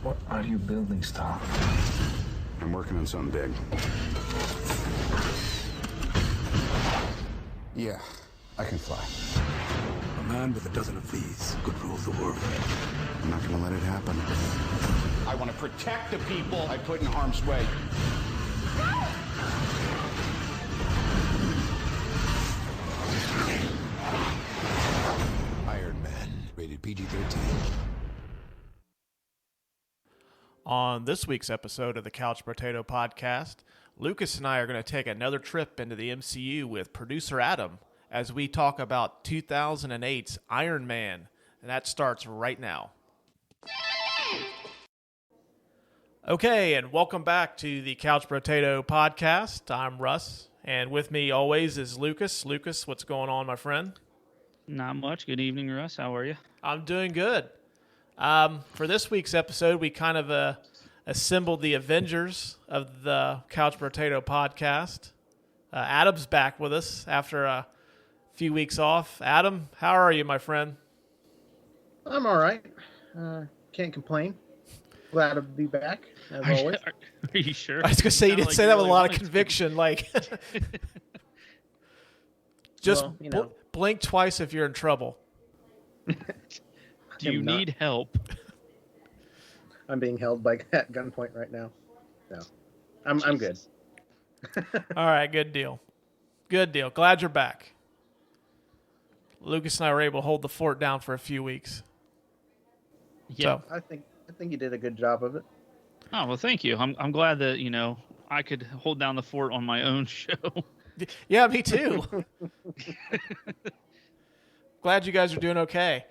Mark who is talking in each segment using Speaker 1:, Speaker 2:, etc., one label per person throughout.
Speaker 1: What are you building, Star?
Speaker 2: I'm working on something big. Yeah, I can fly.
Speaker 3: A man with a dozen of these could rule the world.
Speaker 2: I'm not gonna let it happen. I want to protect the people I put in harm's way.
Speaker 3: Iron Man, rated PG-13.
Speaker 4: On this week's episode of the Couch Potato Podcast, Lucas and I are going to take another trip into the MCU with producer Adam as we talk about 2008's Iron Man, and that starts right now. Okay, and welcome back to the Couch Potato Podcast. I'm Russ, and with me always is Lucas. Lucas, what's going on, my friend?
Speaker 5: Not much. Good evening, Russ. How are you?
Speaker 4: I'm doing good. For this week's episode, we kind of assembled the Avengers of the Couch Potato Podcast. Adam's back with us after a few weeks off. Adam, how are you, my friend?
Speaker 6: I'm all right. Can't complain. Glad to be back, as always.
Speaker 5: Are you sure?
Speaker 4: I was going to say, you didn't say that with a lot of conviction. Like, just
Speaker 6: Well, you know.
Speaker 4: blink twice if you're in trouble.
Speaker 5: Do you need help?
Speaker 6: I'm being held at gunpoint right now. No, I'm good.
Speaker 4: All right, good deal. Good deal. Glad you're back. Lucas and I were able to hold the fort down for a few weeks.
Speaker 5: Yeah.
Speaker 4: So,
Speaker 6: I think you did a good job of it.
Speaker 5: Oh, well, thank you. I'm glad that, I could hold down the fort on my own show.
Speaker 4: yeah, me too. Glad you guys are doing okay.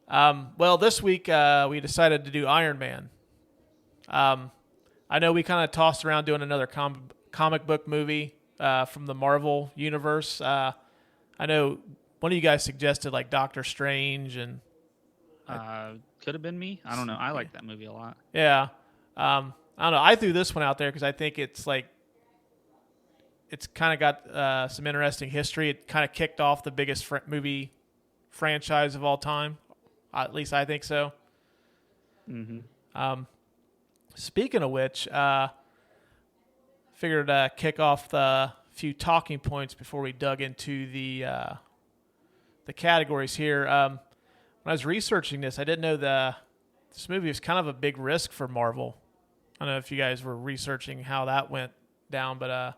Speaker 4: Well, this week we decided to do Iron Man. I know we kind of tossed around doing another comic book movie from the Marvel universe. I know one of you guys suggested like Doctor Strange and
Speaker 5: Could have been me. I don't know. I like that movie a lot.
Speaker 4: yeah. I don't know. I threw this one out there because I think it's kind of got some interesting history. It kind of kicked off the biggest movie franchise of all time. At least I think so.
Speaker 5: Mm-hmm.
Speaker 4: Speaking of which, figured kick off the few talking points before we dug into the categories here. When I was researching this, I didn't know this movie was kind of a big risk for Marvel. I don't know if you guys were researching how that went down, but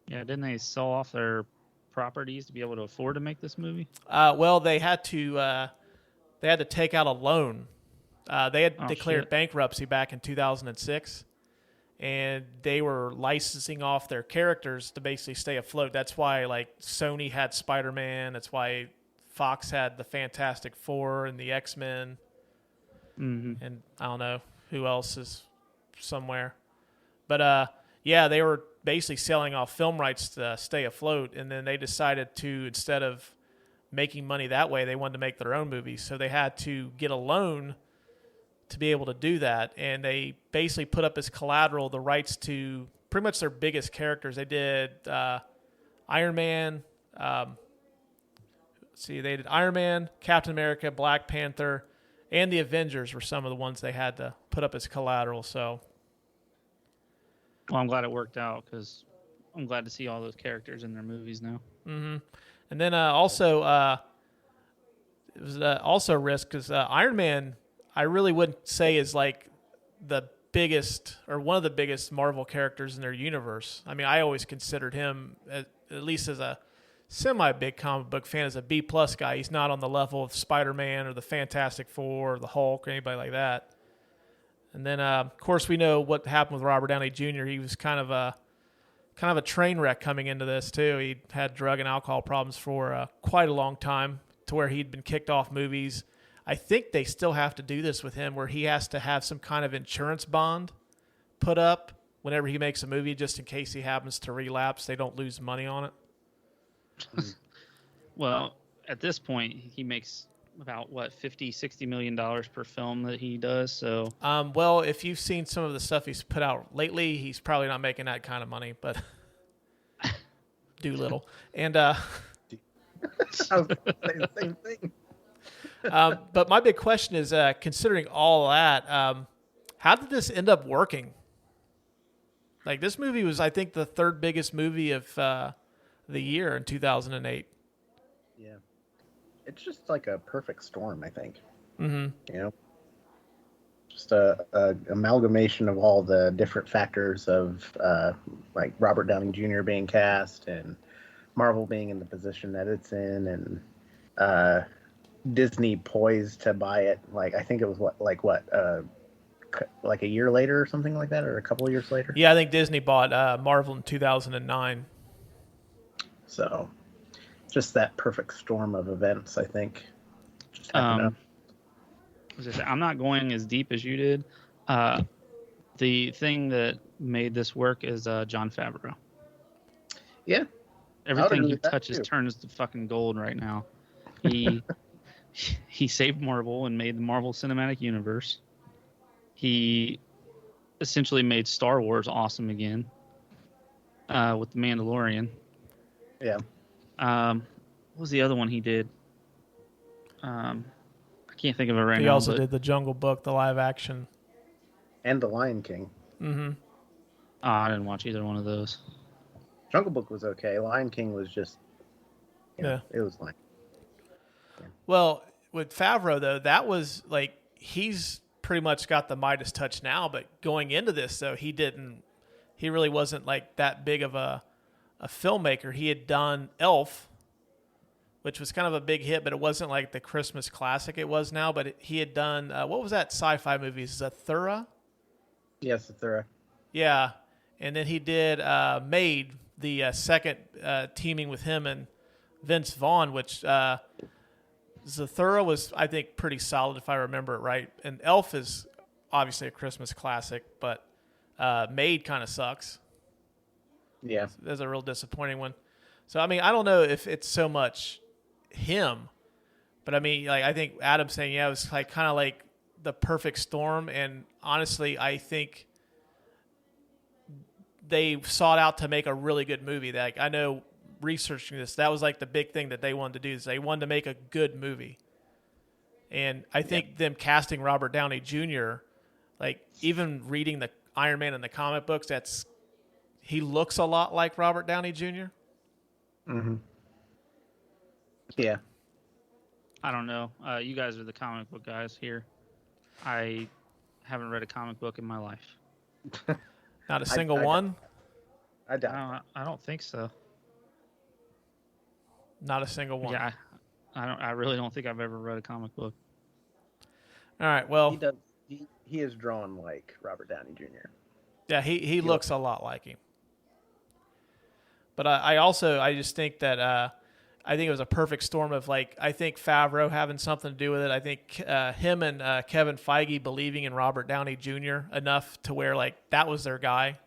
Speaker 5: Yeah, didn't they sell off their properties to be able to afford to make this movie?
Speaker 4: well, they had to take out a loan. They had declared bankruptcy back in 2006, and they were licensing off their characters to basically stay afloat. That's why, like, Sony had Spider-Man. That's why Fox had the Fantastic Four and the X-Men.
Speaker 5: Mm-hmm.
Speaker 4: And I don't know who else is somewhere. But, yeah, they were basically selling off film rights to stay afloat, and then they decided to, instead of making money that way, they wanted to make their own movies. So they had to get a loan to be able to do that, and they basically put up as collateral the rights to pretty much their biggest characters. They did Iron Man. They did Iron Man, Captain America, Black Panther, and the Avengers were some of the ones they had to put up as collateral. So,
Speaker 5: Well, I'm glad it worked out because I'm glad to see all those characters in their movies now.
Speaker 4: mm-hmm. And then also, it was also a risk because Iron Man, I really wouldn't say is like the biggest or one of the biggest Marvel characters in their universe. I mean, I always considered him, at least as a semi-big comic book fan, as a B-plus guy. He's not on the level of Spider-Man or the Fantastic Four or the Hulk or anybody like that. And then, of course, we know what happened with Robert Downey Jr. He was kind of a train wreck coming into this, too. He had drug and alcohol problems for quite a long time, to where he'd been kicked off movies. I think they still have to do this with him, where he has to have some kind of insurance bond put up whenever he makes a movie, just in case he happens to relapse. They don't lose money on it.
Speaker 5: Well, at this point, he makes about, $50-60 million per film that he does. So,
Speaker 4: well, if you've seen some of the stuff he's put out lately, he's probably not making that kind of money, but Doolittle. And
Speaker 6: I was going to say the same thing.
Speaker 4: but my big question is, considering all that, How did this end up working? Like, this movie was, I think, the third biggest movie of the year in 2008.
Speaker 6: Yeah. It's just like a perfect storm, I think.
Speaker 4: Mm-hmm.
Speaker 6: You know? Just a amalgamation of all the different factors of like Robert Downey Jr. being cast and Marvel being in the position that it's in, and Disney poised to buy it. Like, I think it was like a year later or something like that, or a couple of years later.
Speaker 4: Yeah, I think Disney bought Marvel in 2009.
Speaker 6: So, just that perfect storm of events, I think. Just happened up.
Speaker 5: I'm not going as deep as you did. The thing that made this work is Jon Favreau.
Speaker 6: Yeah.
Speaker 5: Everything he touches turns to fucking gold right now. He he saved Marvel and made the Marvel Cinematic Universe. He essentially made Star Wars awesome again with The Mandalorian.
Speaker 6: Yeah.
Speaker 5: What was the other one he did? I can't think of it right now.
Speaker 4: He also did The Jungle Book, the live action.
Speaker 6: And The Lion King.
Speaker 4: Mm-hmm.
Speaker 5: Oh, I didn't watch either one of those.
Speaker 6: Jungle Book was okay. Lion King was just, it was like. Yeah.
Speaker 4: Well, with Favreau, though, that was like, he's pretty much got the Midas touch now, but going into this, though, he really wasn't like that big of a filmmaker. He had done Elf, which was kind of a big hit, but it wasn't like the Christmas classic it was now. But he had done, what was that sci-fi movie? Zathura?
Speaker 6: Yes, Zathura.
Speaker 4: Yeah. And then he did Made, the second teaming with him and Vince Vaughn, which Zathura was, I think, pretty solid if I remember it right. And Elf is obviously a Christmas classic, but Made kind of sucks.
Speaker 6: Yeah.
Speaker 4: That's a real disappointing one. So, I mean, I don't know if it's so much him, but I mean, like, I think Adam's saying, yeah, it was like kind of like the perfect storm. And honestly, I think they sought out to make a really good movie. Like, I know researching this, that was like the big thing that they wanted to do, is they wanted to make a good movie. And I think them casting Robert Downey Jr., like, even reading the Iron Man in the comic books, he looks a lot like Robert Downey Jr.
Speaker 6: Mm-hmm. Yeah.
Speaker 5: I don't know. You guys are the comic book guys here. I haven't read a comic book in my life.
Speaker 4: Not a single one?
Speaker 6: I doubt.
Speaker 5: I don't think so.
Speaker 4: Not a single one.
Speaker 5: Yeah, I really don't think I've ever read a comic book.
Speaker 4: All right, well,
Speaker 6: He does. He is drawn like Robert Downey Jr.
Speaker 4: Yeah, he looks a lot like him. But I just think that I think it was a perfect storm of, like, I think Favreau having something to do with it. I think him and Kevin Feige believing in Robert Downey Jr. enough to where, like, that was their guy.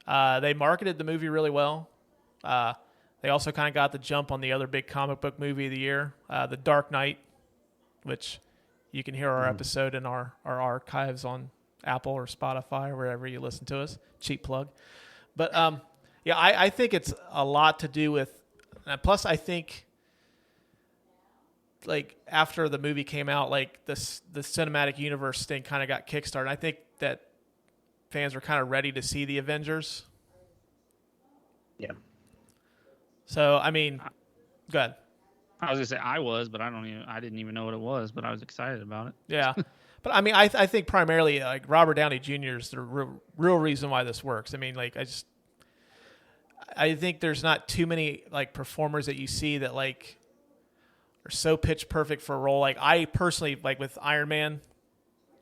Speaker 4: They marketed the movie really well. They also kind of got the jump on the other big comic book movie of the year, The Dark Knight, which you can hear our episode in our archives on Apple or Spotify or wherever you listen to us. Cheap plug. But, yeah, I think it's a lot to do with, plus I think, like, after the movie came out, like, the cinematic universe thing kind of got kickstarted. I think that fans were kind of ready to see the Avengers.
Speaker 6: Yeah.
Speaker 4: So, I mean, go ahead.
Speaker 5: I was gonna say I was, but I didn't even know what it was, but I was excited about it.
Speaker 4: Yeah. But I mean, I think primarily, like, Robert Downey Jr. is the real reason why this works. I mean, like, I think there's not too many, like, performers that you see that, like, are so pitch perfect for a role. Like, I personally, like, with Iron Man,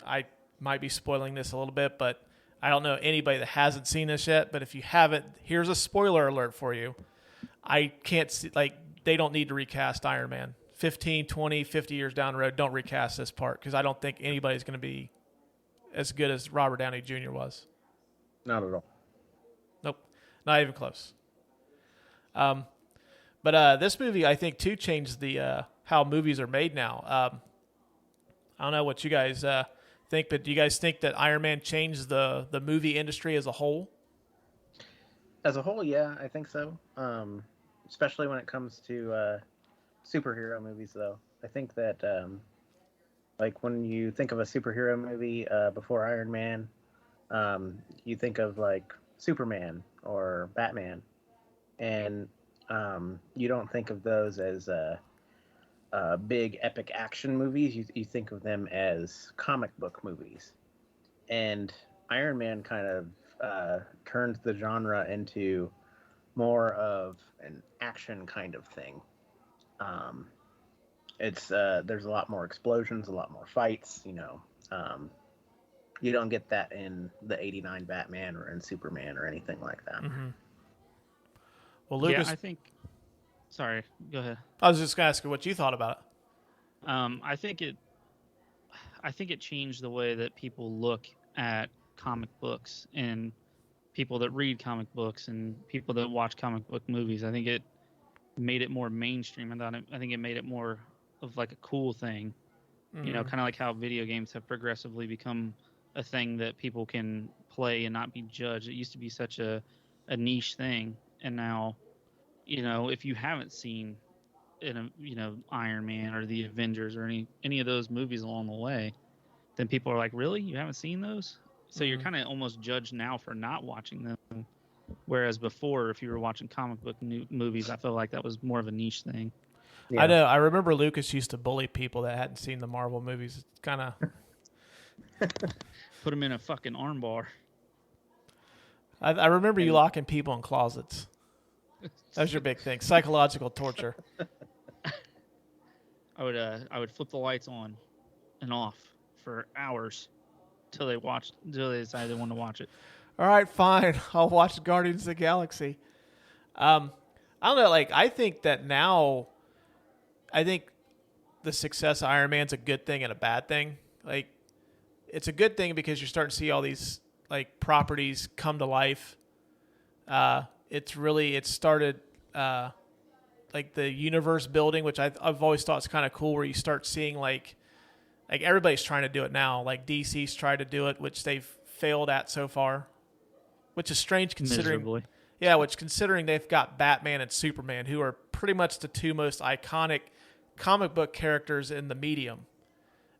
Speaker 4: I might be spoiling this a little bit, but I don't know anybody that hasn't seen this yet. But if you haven't, here's a spoiler alert for you. I can't see, like, they don't need to recast Iron Man. 15, 20, 50 years down the road, don't recast this part, because I don't think anybody's going to be as good as Robert Downey Jr. was.
Speaker 6: Not at all.
Speaker 4: Nope. Not even close. But this movie, I think, too, changed the how movies are made now. I don't know what you guys think, but do you guys think that Iron Man changed the movie industry as a whole?
Speaker 6: As a whole, yeah, I think so. Especially when it comes to superhero movies, though. I think that Like when you think of a superhero movie before Iron Man, you think of like Superman or Batman, and you don't think of those as big epic action movies. You think of them as comic book movies, and Iron Man kind of turned the genre into more of an action kind of thing. It's there's a lot more explosions, a lot more fights. You don't get that in the '89 Batman or in Superman or anything like that.
Speaker 4: Mm-hmm. Well, Lucas,
Speaker 5: I think. Sorry, go ahead.
Speaker 4: I was just gonna ask you what you thought about it.
Speaker 5: I think it changed the way that people look at comic books and people that read comic books and people that watch comic book movies. I think it made it more mainstream. I think it made it more of like a cool thing.
Speaker 4: Mm-hmm.
Speaker 5: You know, kind of like how video games have progressively become a thing that people can play and not be judged. It used to be such a niche thing, and now, you know, if you haven't seen Iron Man or the Avengers or any of those movies along the way, then people are like, really? You haven't seen those? So you're kind of almost judged now for not watching them. Whereas before, if you were watching comic book movies, I felt like that was more of a niche thing.
Speaker 4: Yeah. I know. I remember Lucas used to bully people that hadn't seen the Marvel movies. It's kind of
Speaker 5: put them in a fucking armbar.
Speaker 4: I remember you locking people in closets. That was your big thing. Psychological torture.
Speaker 5: I would flip the lights on and off for hours until they decided they wanted to watch it.
Speaker 4: All right, fine. I'll watch Guardians of the Galaxy. I don't know. Like, I think that now, I think the success of Iron Man's a good thing and a bad thing. Like, it's a good thing because you're starting to see all these like properties come to life. It started like the universe building, which I've always thought is kind of cool, where you start seeing like everybody's trying to do it now. Like DC's tried to do it, which they've failed at so far, which is strange considering.
Speaker 5: Miserably.
Speaker 4: Yeah, which considering they've got Batman and Superman, who are pretty much the two most iconic comic book characters in the medium.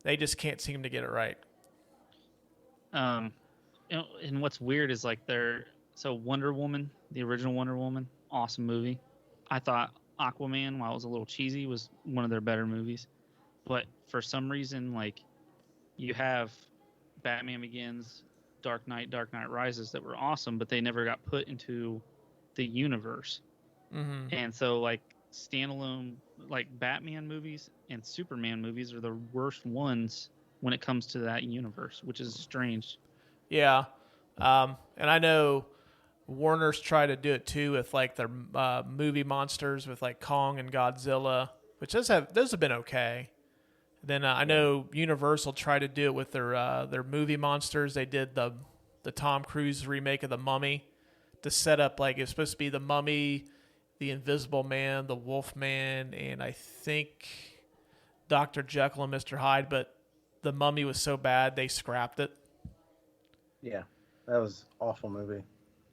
Speaker 4: They just can't seem to get it right.
Speaker 5: And what's weird is like Wonder Woman, the original Wonder Woman, awesome movie. I thought Aquaman, while it was a little cheesy, was one of their better movies. But for some reason, like, you have Batman Begins, Dark Knight Rises that were awesome, but they never got put into the universe.
Speaker 4: Mm-hmm.
Speaker 5: And so, like, standalone, like, Batman movies and Superman movies are the worst ones when it comes to that universe, which is strange.
Speaker 4: Yeah. And I know Warner's tried to do it too with like their movie monsters with like Kong and Godzilla, which those have been okay. Then I know Universal tried to do it with their movie monsters. They did the Tom Cruise remake of The Mummy to set up like it's supposed to be the Mummy, the Invisible Man, the Wolf Man, and I think Dr. Jekyll and Mr. Hyde, but the Mummy was so bad they scrapped it.
Speaker 6: Yeah, that was an awful movie.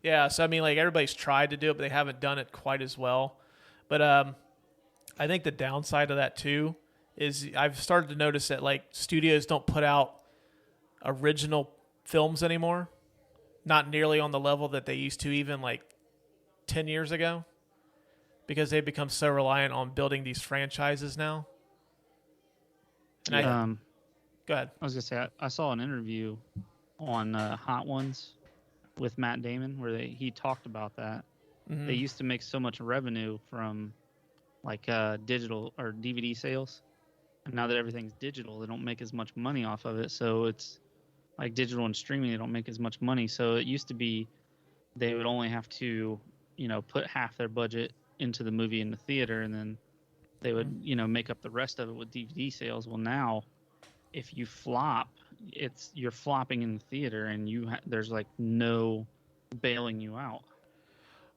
Speaker 4: Yeah, so I mean, like everybody's tried to do it, but they haven't done it quite as well. But I think the downside of that too is I've started to notice that like studios don't put out original films anymore, not nearly on the level that they used to even like 10 years ago, because they've become so reliant on building these franchises now. And go ahead.
Speaker 5: I was gonna say I saw an interview on Hot Ones with Matt Damon where he talked about that. Mm-hmm. They used to make so much revenue from like digital or DVD sales, and now that everything's digital, they don't make as much money off of it. So it's like digital and streaming, they don't make as much money. So it used to be they would only have to, put half their budget into the movie in the theater, and then they would, make up the rest of it with DVD sales. Well, now if you flop, you're flopping in the theater, and there's like no bailing you out.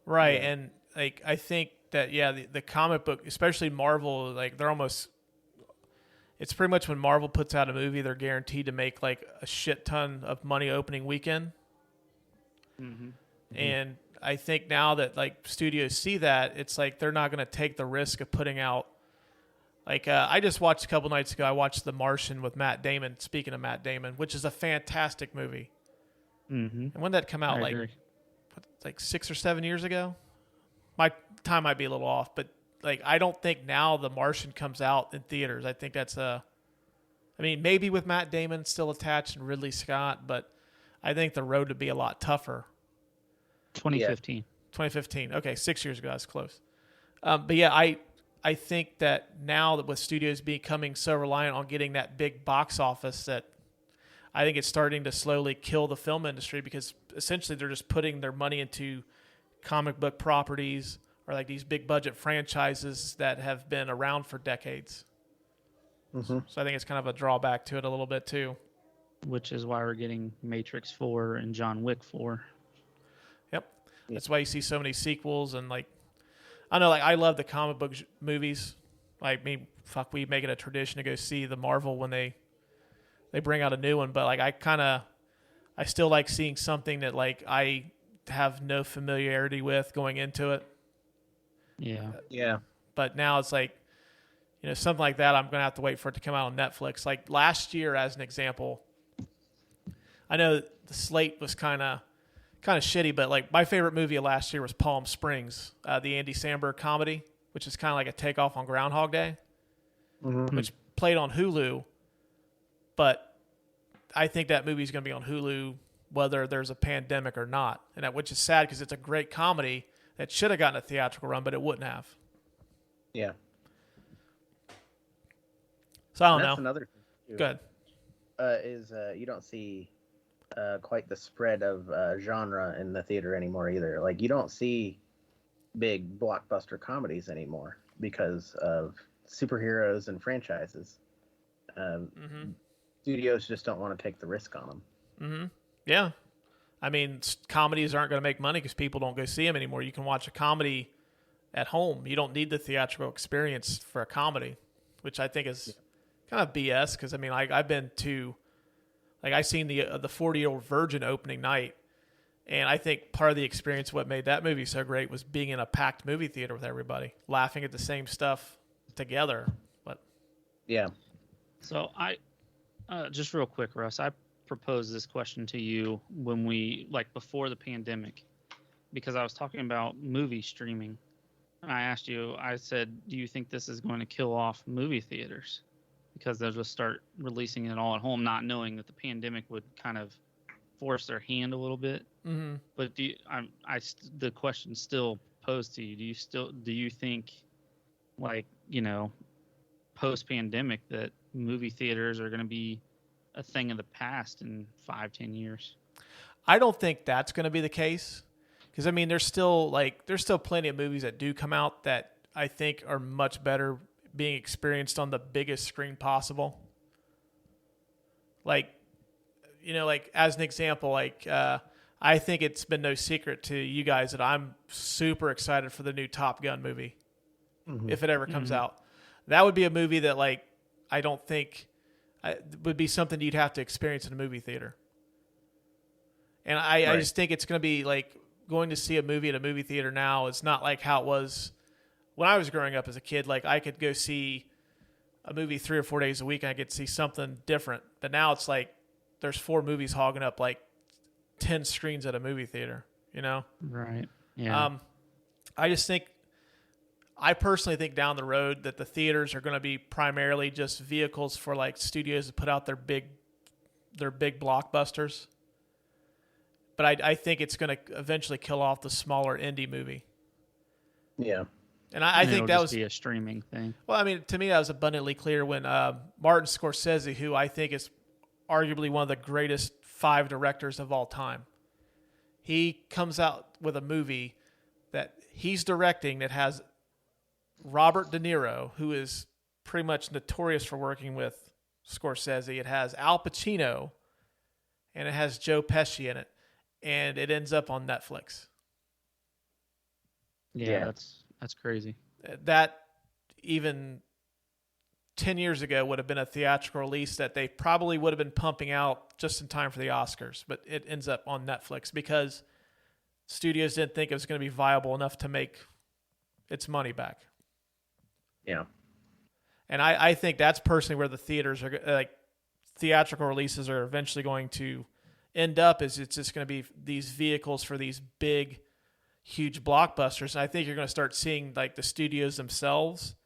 Speaker 4: Right, yeah. And like I think that the comic book, especially Marvel, like they're almost. It's pretty much when Marvel puts out a movie, they're guaranteed to make like a shit ton of money opening weekend. Mm-hmm. And I think now that like studios see that, it's like they're not going to take the risk of putting out Like I just watched a couple nights ago. I watched The Martian with Matt Damon. Speaking of Matt Damon, which is a fantastic movie.
Speaker 5: Mm-hmm.
Speaker 4: And when did that come out?
Speaker 5: I
Speaker 4: Like
Speaker 5: agree.
Speaker 4: like 6 or 7 years ago. My time might be a little off, but like I don't think now The Martian comes out in theaters. I think that's I mean, maybe with Matt Damon still attached and Ridley Scott, but I think the road would be a lot tougher.
Speaker 5: 2015.
Speaker 4: 2015. Okay, 6 years ago. That's close. But yeah, I think that now that with studios becoming so reliant on getting that big box office, that I think it's starting to slowly kill the film industry, because essentially they're just putting their money into comic book properties or like these big budget franchises that have been around for decades.
Speaker 6: Mm-hmm.
Speaker 4: So I think it's kind of a drawback to it a little bit too.
Speaker 5: Which is why we're getting Matrix 4 and John Wick 4.
Speaker 4: Yep. That's why you see so many sequels, and like, I know, like I love the comic book movies. Like we make it a tradition to go see the Marvel when they bring out a new one. But like I still like seeing something that like I have no familiarity with going into it.
Speaker 5: Yeah.
Speaker 6: Yeah.
Speaker 4: But now it's like, you know, something like that, I'm going to have to wait for it to come out on Netflix. Like last year, as an example, I know the slate was kind of shitty, but like my favorite movie of last year was Palm Springs, the Andy Samberg comedy, which is kind of like a takeoff on Groundhog Day, which played on Hulu. But I think that movie is going to be on Hulu whether there's a pandemic or not, and which is sad because it's a great comedy that should have gotten a theatrical run, but it wouldn't have.
Speaker 6: Yeah.
Speaker 4: So I don't
Speaker 6: That's
Speaker 4: know.
Speaker 6: another thing, too.
Speaker 4: Good.
Speaker 6: Is you don't see quite the spread of genre in the theater anymore either. Like you don't see big blockbuster comedies anymore because of superheroes and franchises. Studios just don't want to take the risk on them.
Speaker 4: Mm-hmm. Yeah. I mean, comedies aren't going to make money because people don't go see them anymore. You can watch a comedy at home. You don't need the theatrical experience for a comedy, which I think is kind of BS. Because I mean, I've been to, like, I seen the 40-Year-Old Virgin opening night, and I think part of the experience, what made that movie so great, was being in a packed movie theater with everybody, laughing at the same stuff together. But
Speaker 6: yeah.
Speaker 5: So I, just real quick, Russ, I proposed this question to you when we, like, before the pandemic, because I was talking about movie streaming. I asked you, I said, do you think this is going to kill off movie theaters? Because they'll just start releasing it all at home, not knowing that the pandemic would kind of force their hand a little bit.
Speaker 4: mm-hmm.
Speaker 5: But the question still posed to you. Do you think, like, you know, post-pandemic, that movie theaters are going to be a thing of the past in 5-10 years?
Speaker 4: I don't think that's going to be the case, because I mean, there's still plenty of movies that do come out that I think are much better being experienced on the biggest screen possible. Like, you know, like as an example, like I think it's been no secret to you guys that I'm super excited for the new Top Gun movie, if it ever comes out. That would be a movie that, like, I don't think would be something you'd have to experience in a movie theater. And I just think it's going to be like going to see a movie at a movie theater now. It's not like how it was when I was growing up as a kid. Like, I could go see a movie 3 or 4 days a week and I could see something different. But now it's like there's 4 movies hogging up like 10 screens at a movie theater, you know?
Speaker 5: Right. Yeah.
Speaker 4: I personally think down the road that the theaters are going to be primarily just vehicles for like studios to put out their big blockbusters. But I think it's going to eventually kill off the smaller indie movie.
Speaker 6: Yeah.
Speaker 4: And I think that was
Speaker 5: be a streaming thing.
Speaker 4: Well, I mean, to me, that was abundantly clear when Martin Scorsese, who I think is arguably one of the greatest 5 directors of all time, he comes out with a movie that he's directing that has Robert De Niro, who is pretty much notorious for working with Scorsese. It has Al Pacino, and it has Joe Pesci in it, and it ends up on Netflix.
Speaker 5: Yeah. That's crazy.
Speaker 4: That even 10 years ago would have been a theatrical release that they probably would have been pumping out just in time for the Oscars, but it ends up on Netflix because studios didn't think it was going to be viable enough to make its money back.
Speaker 6: Yeah.
Speaker 4: And I think that's personally where the theaters are, like theatrical releases are eventually going to end up, is it's just going to be these vehicles for these big, huge blockbusters. And I think you're going to start seeing like the studios themselves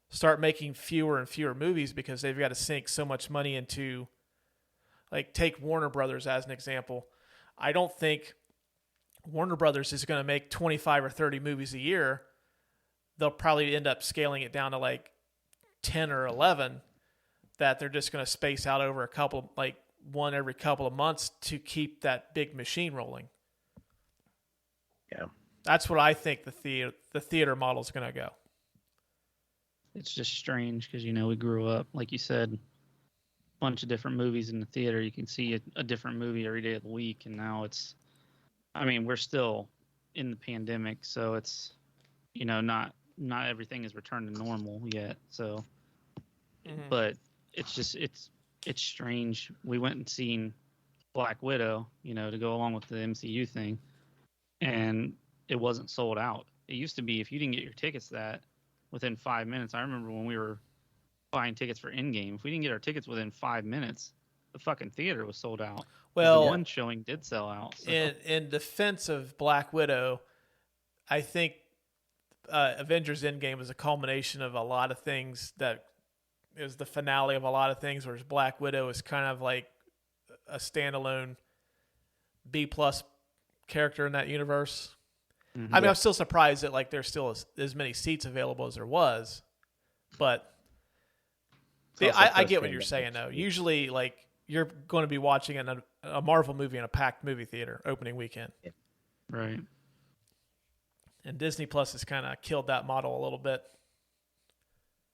Speaker 4: start making fewer and fewer movies because they've got to sink so much money into, like, take Warner Brothers as an example. I don't think Warner Brothers is going to make 25 or 30 movies a year. They'll probably end up scaling it down to like 10 or 11 that they're just going to space out over a couple, like one every couple of months to keep that big machine rolling.
Speaker 6: Yeah.
Speaker 4: That's what I think the theater model is going to go.
Speaker 5: It's just strange because, we grew up, like you said, a bunch of different movies in the theater. You can see a different movie every day of the week. And now we're still in the pandemic. So it's, not everything is returned to normal yet. So, but it's just, it's strange. We went and seen Black Widow, to go along with the MCU thing. And it wasn't sold out. It used to be if you didn't get your tickets within 5 minutes. I remember when we were buying tickets for Endgame, if we didn't get our tickets within 5 minutes, the fucking theater was sold out.
Speaker 4: Well,
Speaker 5: the one showing did sell out. So.
Speaker 4: In defense of Black Widow, I think Avengers Endgame was a culmination of a lot of things. That it was the finale of a lot of things, whereas Black Widow is kind of like a standalone B+ character in that universe. Mm-hmm. I mean, I'm still surprised that like there's still as many seats available as there was, but I get what you're saying though. Usually, like you're going to be watching a Marvel movie in a packed movie theater opening weekend,
Speaker 5: right?
Speaker 4: And Disney Plus has kind of killed that model a little bit.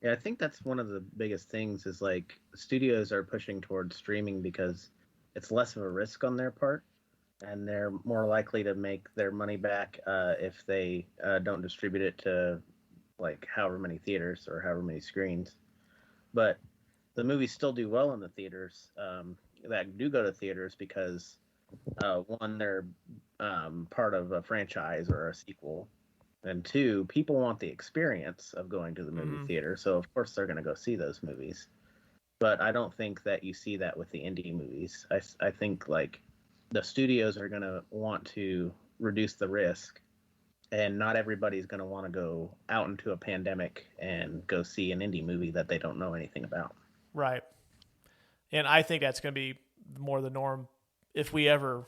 Speaker 6: Yeah, I think that's one of the biggest things is like studios are pushing towards streaming because it's less of a risk on their part. And they're more likely to make their money back if they don't distribute it to like however many theaters or however many screens. But the movies still do well in the theaters that do go to theaters because one, they're part of a franchise or a sequel, and two, people want the experience of going to the movie theater. So of course they're going to go see those movies. But I don't think that you see that with the indie movies. I think like the studios are going to want to reduce the risk, and not everybody's going to want to go out into a pandemic and go see an indie movie that they don't know anything about.
Speaker 4: Right. And I think that's going to be more the norm if we ever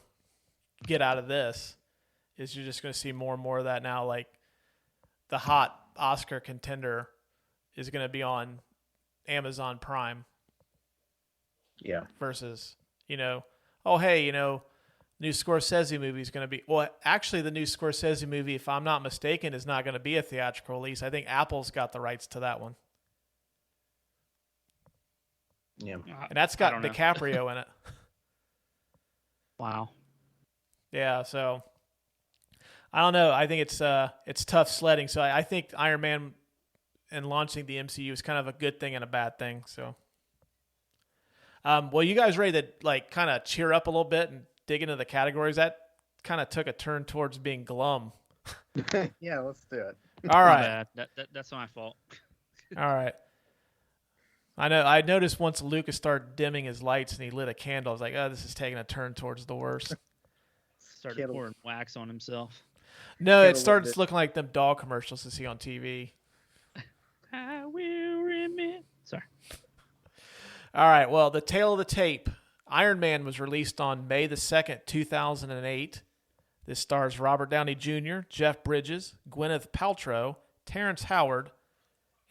Speaker 4: get out of this, is you're just going to see more and more of that now. Like the hot Oscar contender is going to be on Amazon Prime.
Speaker 6: Yeah.
Speaker 4: Versus, oh, hey, new Scorsese movie is going to be... Well, actually, the new Scorsese movie, if I'm not mistaken, is not going to be a theatrical release. I think Apple's got the rights to that one.
Speaker 6: Yeah.
Speaker 4: And that's got DiCaprio in it.
Speaker 5: Wow.
Speaker 4: Yeah, so... I don't know. I think it's tough sledding. So I think Iron Man and launching the MCU is kind of a good thing and a bad thing. So... well, you guys ready to like kind of cheer up a little bit and dig into the categories? That kind of took a turn towards being glum.
Speaker 6: Yeah, let's do it.
Speaker 4: All right.
Speaker 5: That's my fault.
Speaker 4: All right. I know. I noticed once Lucas started dimming his lights and he lit a candle, I was like, oh, this is taking a turn towards the worst.
Speaker 5: Started pouring wax on himself.
Speaker 4: No, it started looking like them dog commercials to see on TV.
Speaker 5: I will remember. Sorry.
Speaker 4: All right, well, the tale of the tape. Iron Man was released on May the 2nd, 2008. This stars Robert Downey Jr., Jeff Bridges, Gwyneth Paltrow, Terrence Howard,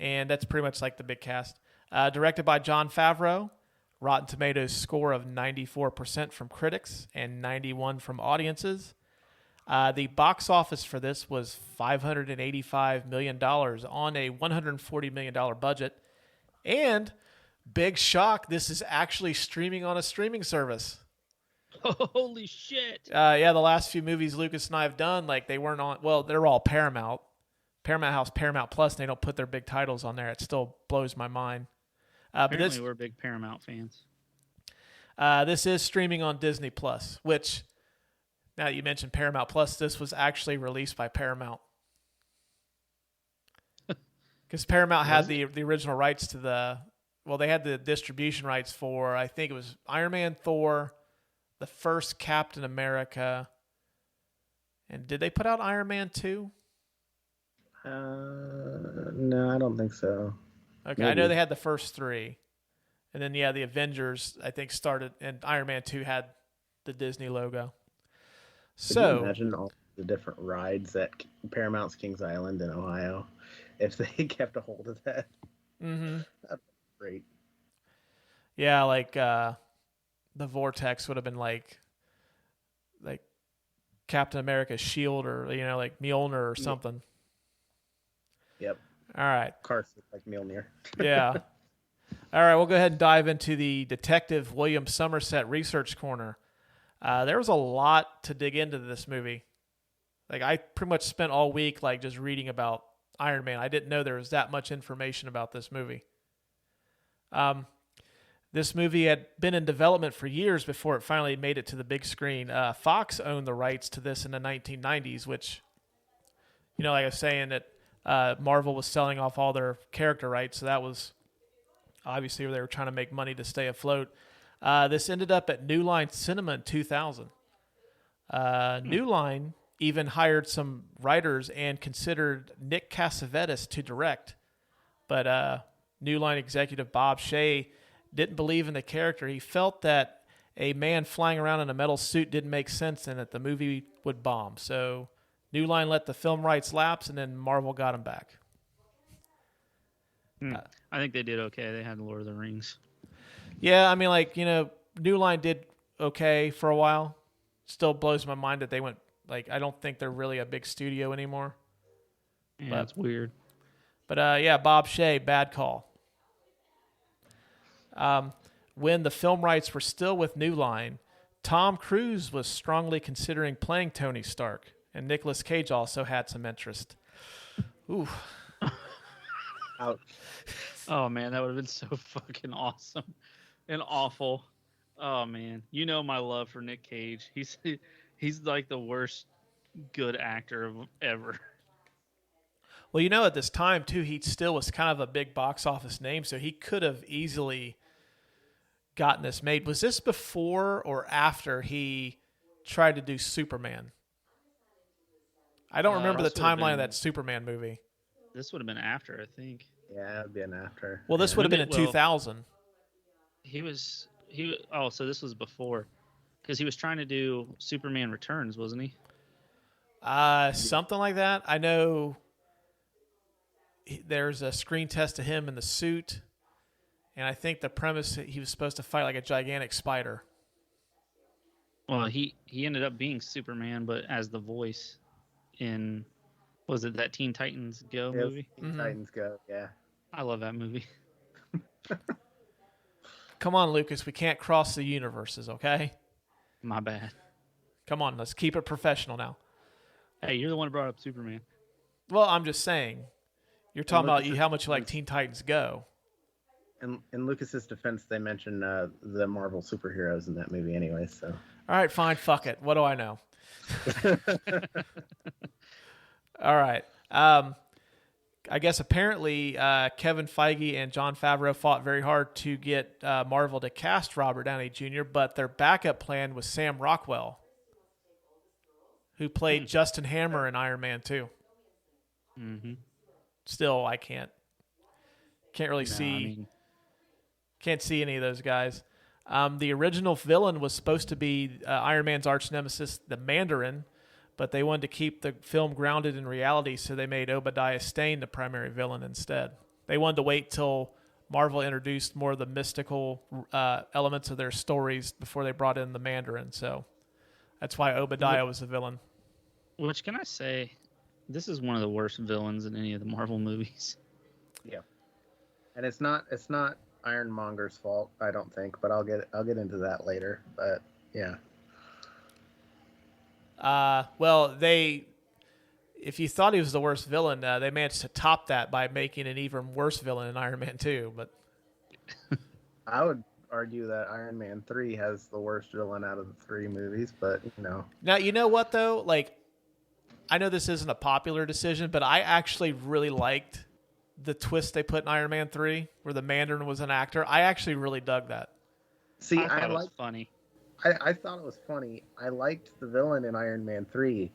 Speaker 4: and that's pretty much like the big cast. Directed by Jon Favreau. Rotten Tomatoes score of 94% from critics and 91% from audiences. The box office for this was $585 million on a $140 million budget. And... big shock, this is actually streaming on a streaming service.
Speaker 5: Holy shit.
Speaker 4: Yeah, the last few movies Lucas and I have done, like they weren't on, well, they're all Paramount House, Paramount Plus, and they don't put their big titles on there. It still blows my mind.
Speaker 5: Apparently we're big Paramount fans.
Speaker 4: This is streaming on Disney Plus, which, now that you mentioned Paramount Plus, this was actually released by Paramount. Because Paramount had the original rights to they had the distribution rights for, I think it was Iron Man, Thor, the first Captain America, and did they put out Iron Man 2?
Speaker 6: No, I don't think so.
Speaker 4: Okay,
Speaker 6: Maybe.
Speaker 4: I know they had the first 3. And then, the Avengers, I think, started, and Iron Man 2 had the Disney logo.
Speaker 6: Could you imagine all the different rides at Paramount's Kings Island in Ohio if they kept a hold of that?
Speaker 4: Mm-hmm.
Speaker 6: That'd be great.
Speaker 4: Yeah, like the Vortex would have been like Captain America's shield, or like Mjolnir or something.
Speaker 6: Yep.
Speaker 4: All right.
Speaker 6: Carson, like Mjolnir.
Speaker 4: Yeah. All right, we'll go ahead and dive into the Detective William Somerset Research Corner. There was a lot to dig into this movie. Like, I pretty much spent all week just reading about Iron Man. I didn't know there was that much information about this movie. This movie had been in development for years before it finally made it to the big screen. Fox owned the rights to this in the 1990s, which, like I was saying, that Marvel was selling off all their character rights, so that was obviously they were trying to make money to stay afloat. This ended up at New Line Cinema in 2000. New Line even hired some writers and considered Nick Cassavetes to direct, but New Line executive Bob Shea didn't believe in the character. He felt that a man flying around in a metal suit didn't make sense and that the movie would bomb. So New Line let the film rights lapse, and then Marvel got him back.
Speaker 5: I think they did okay. They had Lord of the Rings.
Speaker 4: Yeah, I mean, New Line did okay for a while. Still blows my mind that they went, I don't think they're really a big studio anymore.
Speaker 5: Yeah, that's weird.
Speaker 4: But, Bob Shea, bad call. When the film rights were still with New Line, Tom Cruise was strongly considering playing Tony Stark, and Nicolas Cage also had some interest. Ooh.
Speaker 6: Ouch.
Speaker 5: Oh, man, that would have been so fucking awesome and awful. Oh, man. My love for Nick Cage. He's like the worst good actor ever.
Speaker 4: Well, at this time, too, he still was kind of a big box office name, so he could have easily gotten this made. Was this before or after he tried to do Superman? I don't remember the timeline of that Superman movie.
Speaker 5: This would have been after, I think.
Speaker 6: Yeah, it would have been after.
Speaker 4: Well, this would have been in 2000.
Speaker 5: So this was before. Because he was trying to do Superman Returns, wasn't he?
Speaker 4: Something like that. I know there's a screen test of him in the suit, and I think the premise, he was supposed to fight like a gigantic spider.
Speaker 5: Well, he ended up being Superman, but as the voice in, was it that Teen Titans Go movie?
Speaker 6: Teen Titans Go, yeah.
Speaker 5: I love that movie.
Speaker 4: Come on, Lucas. We can't cross the universes, okay?
Speaker 5: My bad.
Speaker 4: Come on, let's keep it professional now.
Speaker 5: Hey, you're the one who brought up Superman.
Speaker 4: Well, I'm just saying. You're talking about how much you like Teen Titans Go.
Speaker 6: In Lucas's defense, they mentioned the Marvel superheroes in that movie anyway, so.
Speaker 4: All right, fine, fuck it. What do I know? All right. I guess apparently Kevin Feige and Jon Favreau fought very hard to get Marvel to cast Robert Downey Jr., but their backup plan was Sam Rockwell, who played Justin Hammer in Iron Man 2.
Speaker 5: Mm-hmm.
Speaker 4: Still, I can't really see. Can't see any of those guys. The original villain was supposed to be Iron Man's arch nemesis, the Mandarin, but they wanted to keep the film grounded in reality, so they made Obadiah Stane the primary villain instead. They wanted to wait till Marvel introduced more of the mystical elements of their stories before they brought in the Mandarin, so that's why Obadiah was the villain.
Speaker 5: Which, can I say, this is one of the worst villains in any of the Marvel movies.
Speaker 6: Yeah, and it's not Ironmonger's fault, I don't think, but I'll get into that later. But yeah.
Speaker 4: Well, if you thought he was the worst villain, they managed to top that by making an even worse villain in Iron Man 2. But
Speaker 6: I would argue that Iron Man 3 has the worst villain out of the 3 movies, but
Speaker 4: Now, you know what though? Like, I know this isn't a popular decision, but I actually really liked the twist they put in Iron Man 3, where the Mandarin was an actor. I actually really dug that.
Speaker 6: See,
Speaker 5: I thought it was funny.
Speaker 6: I thought it was funny. I liked the villain in Iron Man 3,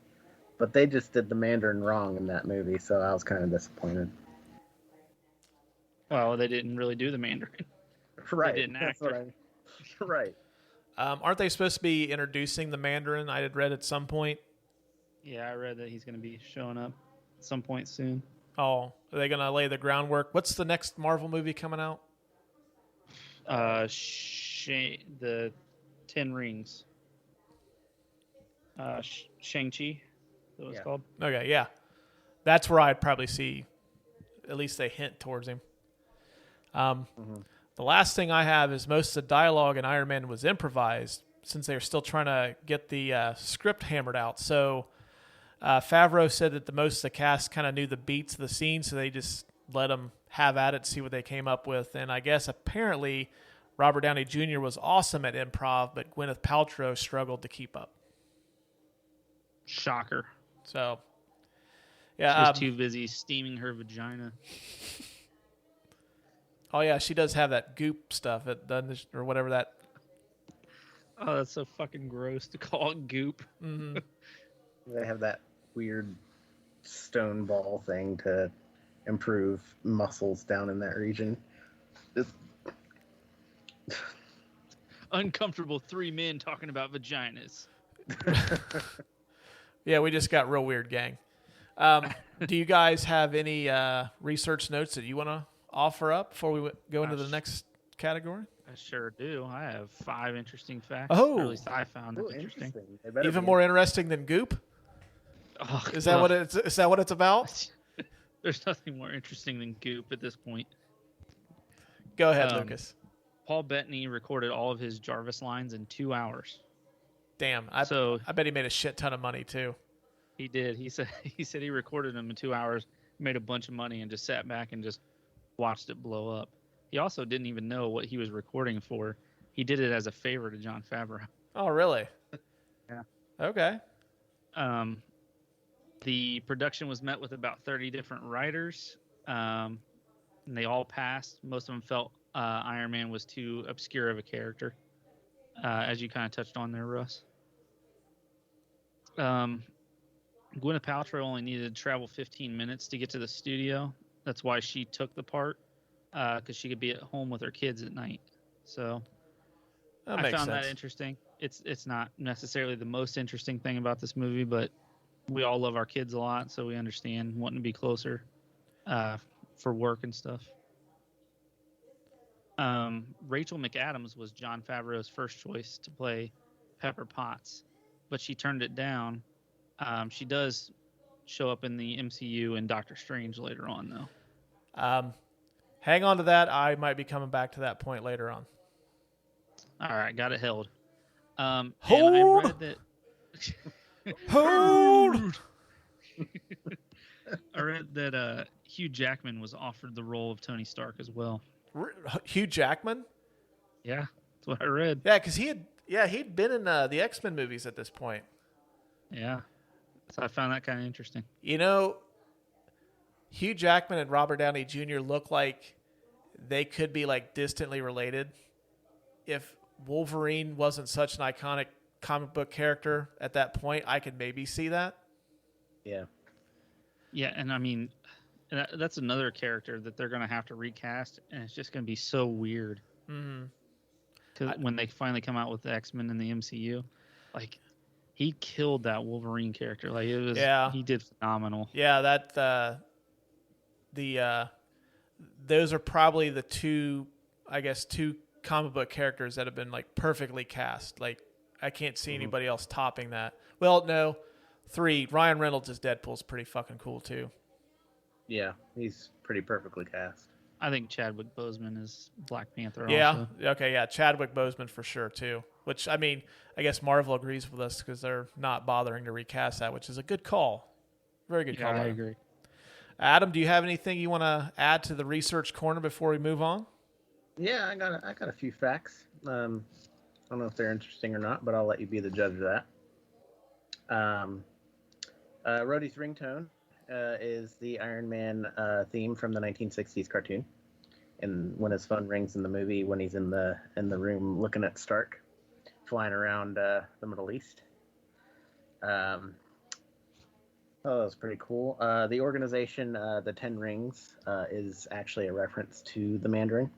Speaker 6: but they just did the Mandarin wrong in that movie, so I was kind of disappointed.
Speaker 5: Well, they didn't really do the Mandarin.
Speaker 6: Right.
Speaker 5: They didn't act.
Speaker 6: Right.
Speaker 4: Aren't they supposed to be introducing the Mandarin? I had read at some point.
Speaker 5: Yeah, I read that he's going to be showing up at some point soon.
Speaker 4: Oh, are they going to lay the groundwork? What's the next Marvel movie coming out?
Speaker 5: The 10 Rings. Shang-Chi, is that what it's called?
Speaker 4: Okay, yeah. That's where I'd probably see at least a hint towards him. The last thing I have is most of the dialogue in Iron Man was improvised since they were still trying to get the script hammered out. So Favreau said that most of the cast kind of knew the beats of the scene, so they just let them have at it, see what they came up with. And I guess apparently Robert Downey Jr. was awesome at improv, but Gwyneth Paltrow struggled to keep up.
Speaker 5: Shocker.
Speaker 4: So,
Speaker 5: yeah. She was too busy steaming her vagina.
Speaker 4: Oh, yeah, she does have that goop stuff, or whatever that.
Speaker 5: Oh, that's so fucking gross to call it goop.
Speaker 4: Mm-hmm.
Speaker 6: They have that weird stone ball thing to improve muscles down in that region.
Speaker 5: Uncomfortable 3 men talking about vaginas.
Speaker 4: Yeah, we just got real weird, gang. Do you guys have any research notes that you want to offer up before we go into the next category?
Speaker 5: I sure do. I have 5 interesting facts.
Speaker 4: Oh,
Speaker 5: or at least I found it interesting.
Speaker 4: Even more interesting than goop?
Speaker 5: Oh,
Speaker 4: is that what it's? Is that what it's about?
Speaker 5: There's nothing more interesting than goop at this point.
Speaker 4: Go ahead, Lucas.
Speaker 5: Paul Bettany recorded all of his Jarvis lines in 2 hours.
Speaker 4: Damn. I bet he made a shit ton of money too.
Speaker 5: He did. He said he recorded them in 2 hours, made a bunch of money, and just sat back and just watched it blow up. He also didn't even know what he was recording for. He did it as a favor to Jon Favreau.
Speaker 4: Oh, really?
Speaker 5: Yeah.
Speaker 4: Okay.
Speaker 5: The production was met with about 30 different writers, and they all passed. Most of them felt Iron Man was too obscure of a character, as you kind of touched on there, Russ. Gwyneth Paltrow only needed to travel 15 minutes to get to the studio. That's why she took the part, because she could be at home with her kids at night. So I found that interesting. It's not necessarily the most interesting thing about this movie, but we all love our kids a lot, so we understand wanting to be closer for work and stuff. Rachel McAdams was Jon Favreau's first choice to play Pepper Potts, but she turned it down. She does show up in the MCU and Doctor Strange later on, though.
Speaker 4: Hang on to that. I might be coming back to that point later on.
Speaker 5: All right, got it held.
Speaker 4: Hold!
Speaker 5: And I read that...
Speaker 4: Hold!
Speaker 5: I read that Hugh Jackman was offered the role of Tony Stark as well.
Speaker 4: Hugh Jackman?
Speaker 5: Yeah, that's what I read.
Speaker 4: Yeah, because he'd been in the X-Men movies at this point.
Speaker 5: Yeah, so I found that kind of interesting.
Speaker 4: You know, Hugh Jackman and Robert Downey Jr. look like they could be like distantly related. If Wolverine wasn't such an iconic comic book character at that point, I could maybe see that.
Speaker 6: Yeah.
Speaker 5: Yeah, and I mean, that's another character that they're going to have to recast, and it's just going to be so weird. Because when they finally come out with the X-Men in the MCU, like, he killed that Wolverine character. Like, it was, he did phenomenal.
Speaker 4: Yeah, those are probably the two comic book characters that have been like perfectly cast. Like, I can't see anybody else topping that. Well, no, 3. Ryan Reynolds as Deadpool's pretty fucking cool too.
Speaker 6: Yeah, he's pretty perfectly cast.
Speaker 5: I think Chadwick Boseman is Black Panther.
Speaker 4: Yeah.
Speaker 5: Also.
Speaker 4: Okay. Yeah. Chadwick Boseman for sure too. Which, I mean, I guess Marvel agrees with us because they're not bothering to recast that, which is a good call. Very good call.
Speaker 5: I agree.
Speaker 4: Adam, do you have anything you want to add to the research corner before we move on?
Speaker 6: Yeah, I got a few facts. I don't know if they're interesting or not, but I'll let you be the judge of that. Rhodey's ringtone is the Iron Man theme from the 1960s cartoon. And when his phone rings in the movie, when he's in the room looking at Stark, flying around the Middle East. Oh, that's pretty cool. The organization, the Ten Rings, is actually a reference to the Mandarin,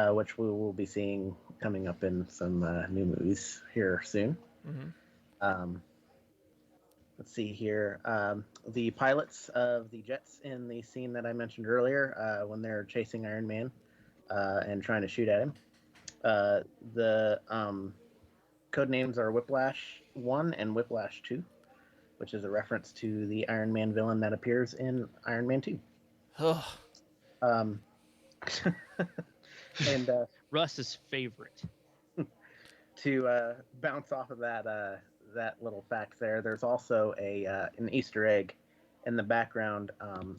Speaker 6: which we will be seeing coming up in some new movies here soon. Mm-hmm. Let's see here. The pilots of the jets in the scene that I mentioned earlier, when they're chasing Iron Man and trying to shoot at him, the code names are Whiplash 1 and Whiplash 2. Which is a reference to the Iron Man villain that appears in Iron Man 2. And
Speaker 5: Russ's favorite.
Speaker 6: To bounce off of that little fact there's also an Easter egg in the background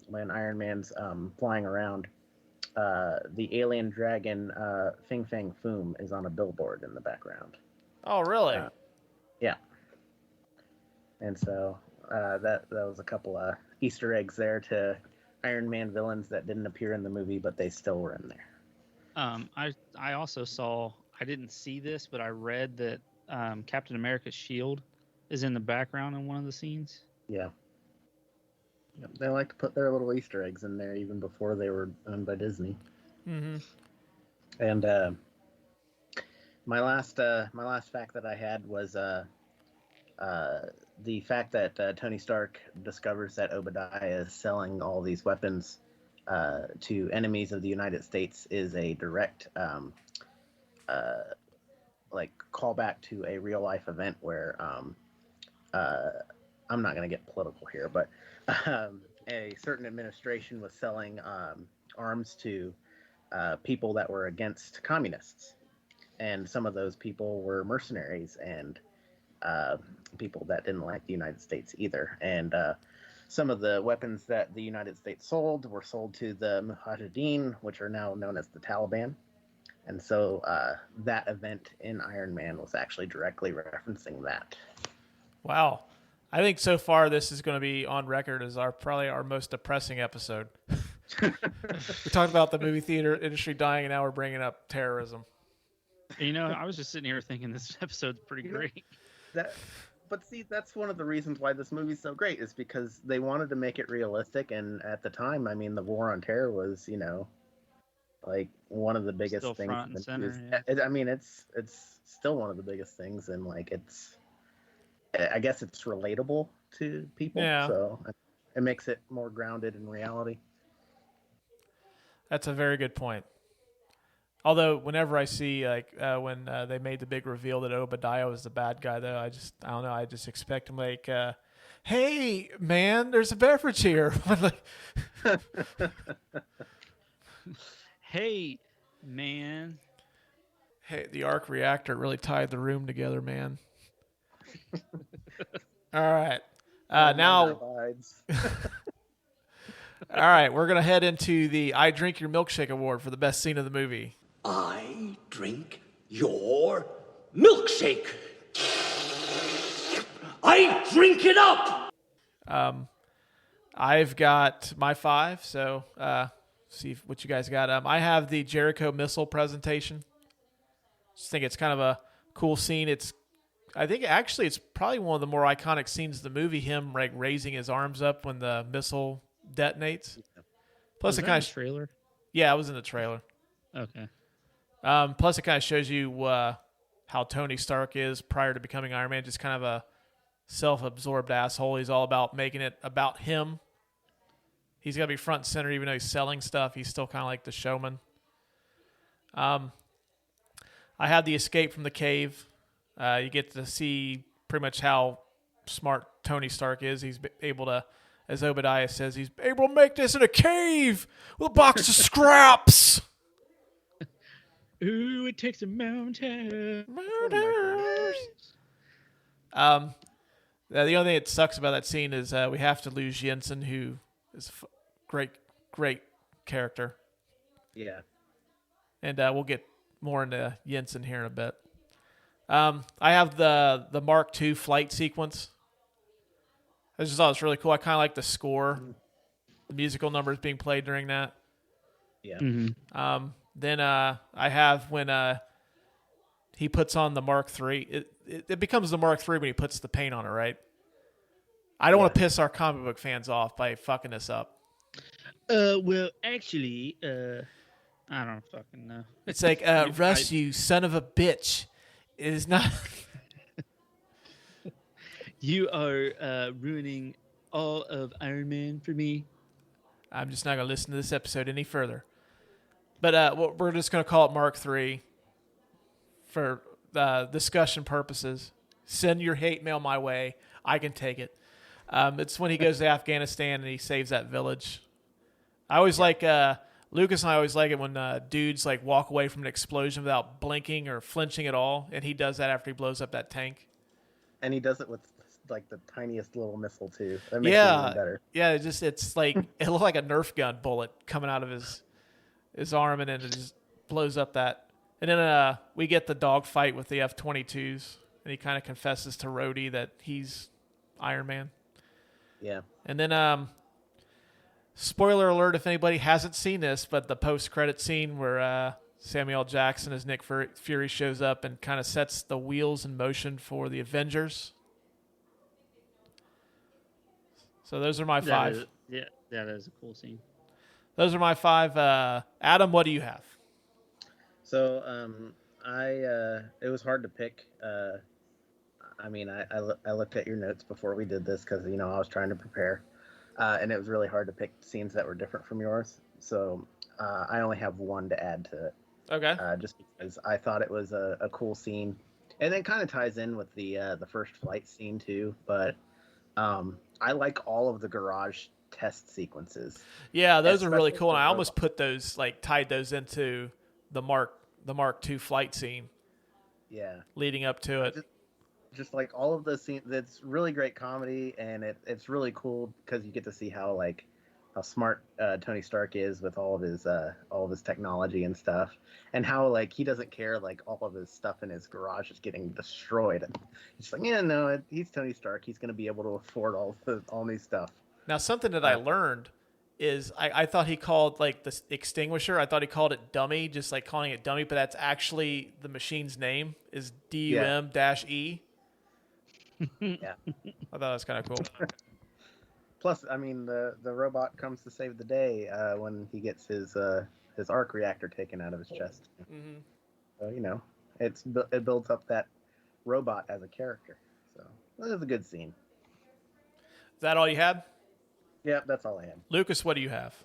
Speaker 6: when Iron Man's flying around. The alien dragon Fing Fang Foom is on a billboard in the background.
Speaker 4: Oh, really?
Speaker 6: Yeah. And so that was a couple of Easter eggs there to Iron Man villains that didn't appear in the movie, but they still were in there.
Speaker 5: I also saw, I didn't see this, but I read that Captain America's shield is in the background in one of the scenes.
Speaker 6: Yeah. Yep, they like to put their little Easter eggs in there even before they were owned by Disney. Mm-hmm. And my last fact that I had was the fact that Tony Stark discovers that Obadiah is selling all these weapons to enemies of the United States is a direct callback to a real life event where I'm not going to get political here, but a certain administration was selling arms to people that were against communists, and some of those people were mercenaries and people that didn't like the United States either. And some of the weapons that the United States sold were sold to the Mujahideen, which are now known as the Taliban. And so that event in Iron Man was actually directly referencing that.
Speaker 4: Wow. I think so far this is going to be on record as probably our most depressing episode. We talked about the movie theater industry dying, and now we're bringing up terrorism.
Speaker 5: You know, I was just sitting here thinking this episode's pretty great.
Speaker 6: But see, that's one of the reasons why this movie's so great, is because they wanted to make it realistic. And at the time, I mean, the war on terror was, like one of the biggest
Speaker 5: still
Speaker 6: things.
Speaker 5: Front and center, yeah.
Speaker 6: I mean, it's still one of the biggest things, and like I guess it's relatable to people.
Speaker 4: Yeah.
Speaker 6: So it makes it more grounded in reality.
Speaker 4: That's a very good point. Although whenever I see when they made the big reveal that Obadiah was the bad guy, though, I don't know. I just expect him like, "Hey, man, there's a beverage here."
Speaker 5: Hey, man.
Speaker 4: Hey, the arc reactor really tied the room together, man. All right. Now. All right, we're gonna head into the "I Drink Your Milkshake" award for the best scene of the movie.
Speaker 1: I drink your milkshake. I drink it up.
Speaker 4: I've got my 5, so see what you guys got. I have the Jericho missile presentation. Just think it's kind of a cool scene. I think actually it's probably one of the more iconic scenes of the movie. Him like raising his arms up when the missile detonates. Plus, it kind of
Speaker 5: trailer.
Speaker 4: Yeah, it was in the trailer.
Speaker 5: Okay.
Speaker 4: Plus, it kind of shows you how Tony Stark is prior to becoming Iron Man. Just kind of a self-absorbed asshole. He's all about making it about him. He's got to be front and center, even though he's selling stuff. He's still kind of like the showman. I had the escape from the cave. You get to see pretty much how smart Tony Stark is. He's able to, as Obadiah says, he's able to make this in a cave with a box of scraps.
Speaker 5: Ooh, it takes a mountain.
Speaker 4: The only thing that sucks about that scene is we have to lose Jensen, who is a great character.
Speaker 6: Yeah.
Speaker 4: And we'll get more into Jensen here in a bit. I have the Mark II flight sequence. I just thought it was really cool. I kind of like the score, the musical numbers being played during that.
Speaker 6: Yeah.
Speaker 4: Then I have when he puts on the Mark III. It becomes the Mark III when he puts the paint on it, right? I don't want to piss our comic book fans off by fucking this up.
Speaker 5: Well, actually, I don't fucking know.
Speaker 4: It's like, Russ, you son of a bitch. It is not...
Speaker 5: You are ruining all of Iron Man for me.
Speaker 4: I'm just not going to listen to this episode any further. But we're just going to call it Mark III for discussion purposes. Send your hate mail my way. I can take it. It's when he goes to Afghanistan and he saves that village. I always like... Lucas and I always like it when dudes like walk away from an explosion without blinking or flinching at all, and he does that after he blows up that tank.
Speaker 6: And he does it with like the tiniest little missile too. That makes it even better.
Speaker 4: Yeah, it's like it looked like a Nerf gun bullet coming out of his arm, and then it just blows up that. And then we get the dogfight with the F-22s, and he kind of confesses to Rhodey that he's Iron Man.
Speaker 6: Yeah.
Speaker 4: And then spoiler alert if anybody hasn't seen this, but the post-credit scene where Samuel L. Jackson as Nick Fury shows up and kind of sets the wheels in motion for the Avengers. So those are my five.
Speaker 5: That is a cool scene.
Speaker 4: Those are my five. Adam, what do you have?
Speaker 6: So it was hard to pick. I mean, I looked at your notes before we did this because, I was trying to prepare. And it was really hard to pick scenes that were different from yours. So I only have one to add to it.
Speaker 4: Okay.
Speaker 6: Just because I thought it was a cool scene. And it kind of ties in with the first flight scene too. But I like all of the garage test sequences.
Speaker 4: Yeah, those are really cool. And I almost put those, tied those into the Mark II flight scene. Yeah. Leading up to it.
Speaker 6: Just like all of the scenes, it's really great comedy, and it's really cool because you get to see how smart Tony Stark is with all of his technology and stuff, and how he doesn't care all of his stuff in his garage is getting destroyed. And he's just like, he's Tony Stark. He's going to be able to afford all new stuff.
Speaker 4: Now, something that I learned is I thought he called the extinguisher. I thought he called it dummy, just calling it dummy, but that's actually the machine's name is DUM-E.
Speaker 6: Yeah,
Speaker 4: I thought that was kind of cool.
Speaker 6: Plus, I mean, the robot comes to save the day when he gets his arc reactor taken out of his chest. Mm-hmm. So it builds up that robot as a character. So that was a good scene.
Speaker 4: Is that all you had?
Speaker 6: Yeah, that's all I had.
Speaker 4: Lucas, what do you have?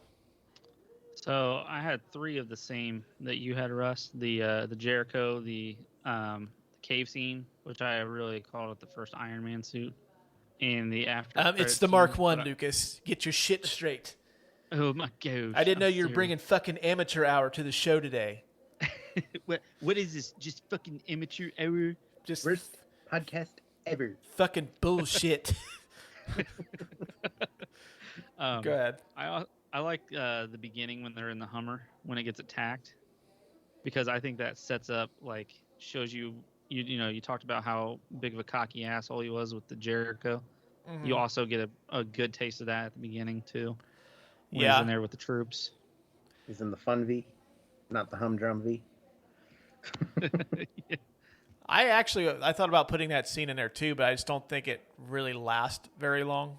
Speaker 5: So I had three of the same that you had, Russ. The Jericho, the cave scene, which I really called it the first Iron Man suit, and the after.
Speaker 4: It's the Mark I, Lucas. Get your shit straight.
Speaker 5: Oh my gosh!
Speaker 4: I didn't know you were bringing fucking amateur hour to the show today.
Speaker 5: What is this? Just fucking amateur hour?
Speaker 4: Just
Speaker 6: worst podcast ever.
Speaker 4: Fucking bullshit. Go ahead.
Speaker 5: I like the beginning when they're in the Hummer when it gets attacked, because I think that sets up shows you. You talked about how big of a cocky asshole he was with the Jericho. Mm-hmm. You also get a good taste of that at the beginning too. When he's in there with the troops.
Speaker 6: He's in the fun V, not the humdrum V.
Speaker 5: Yeah.
Speaker 4: I thought about putting that scene in there too, but I just don't think it really lasts very long.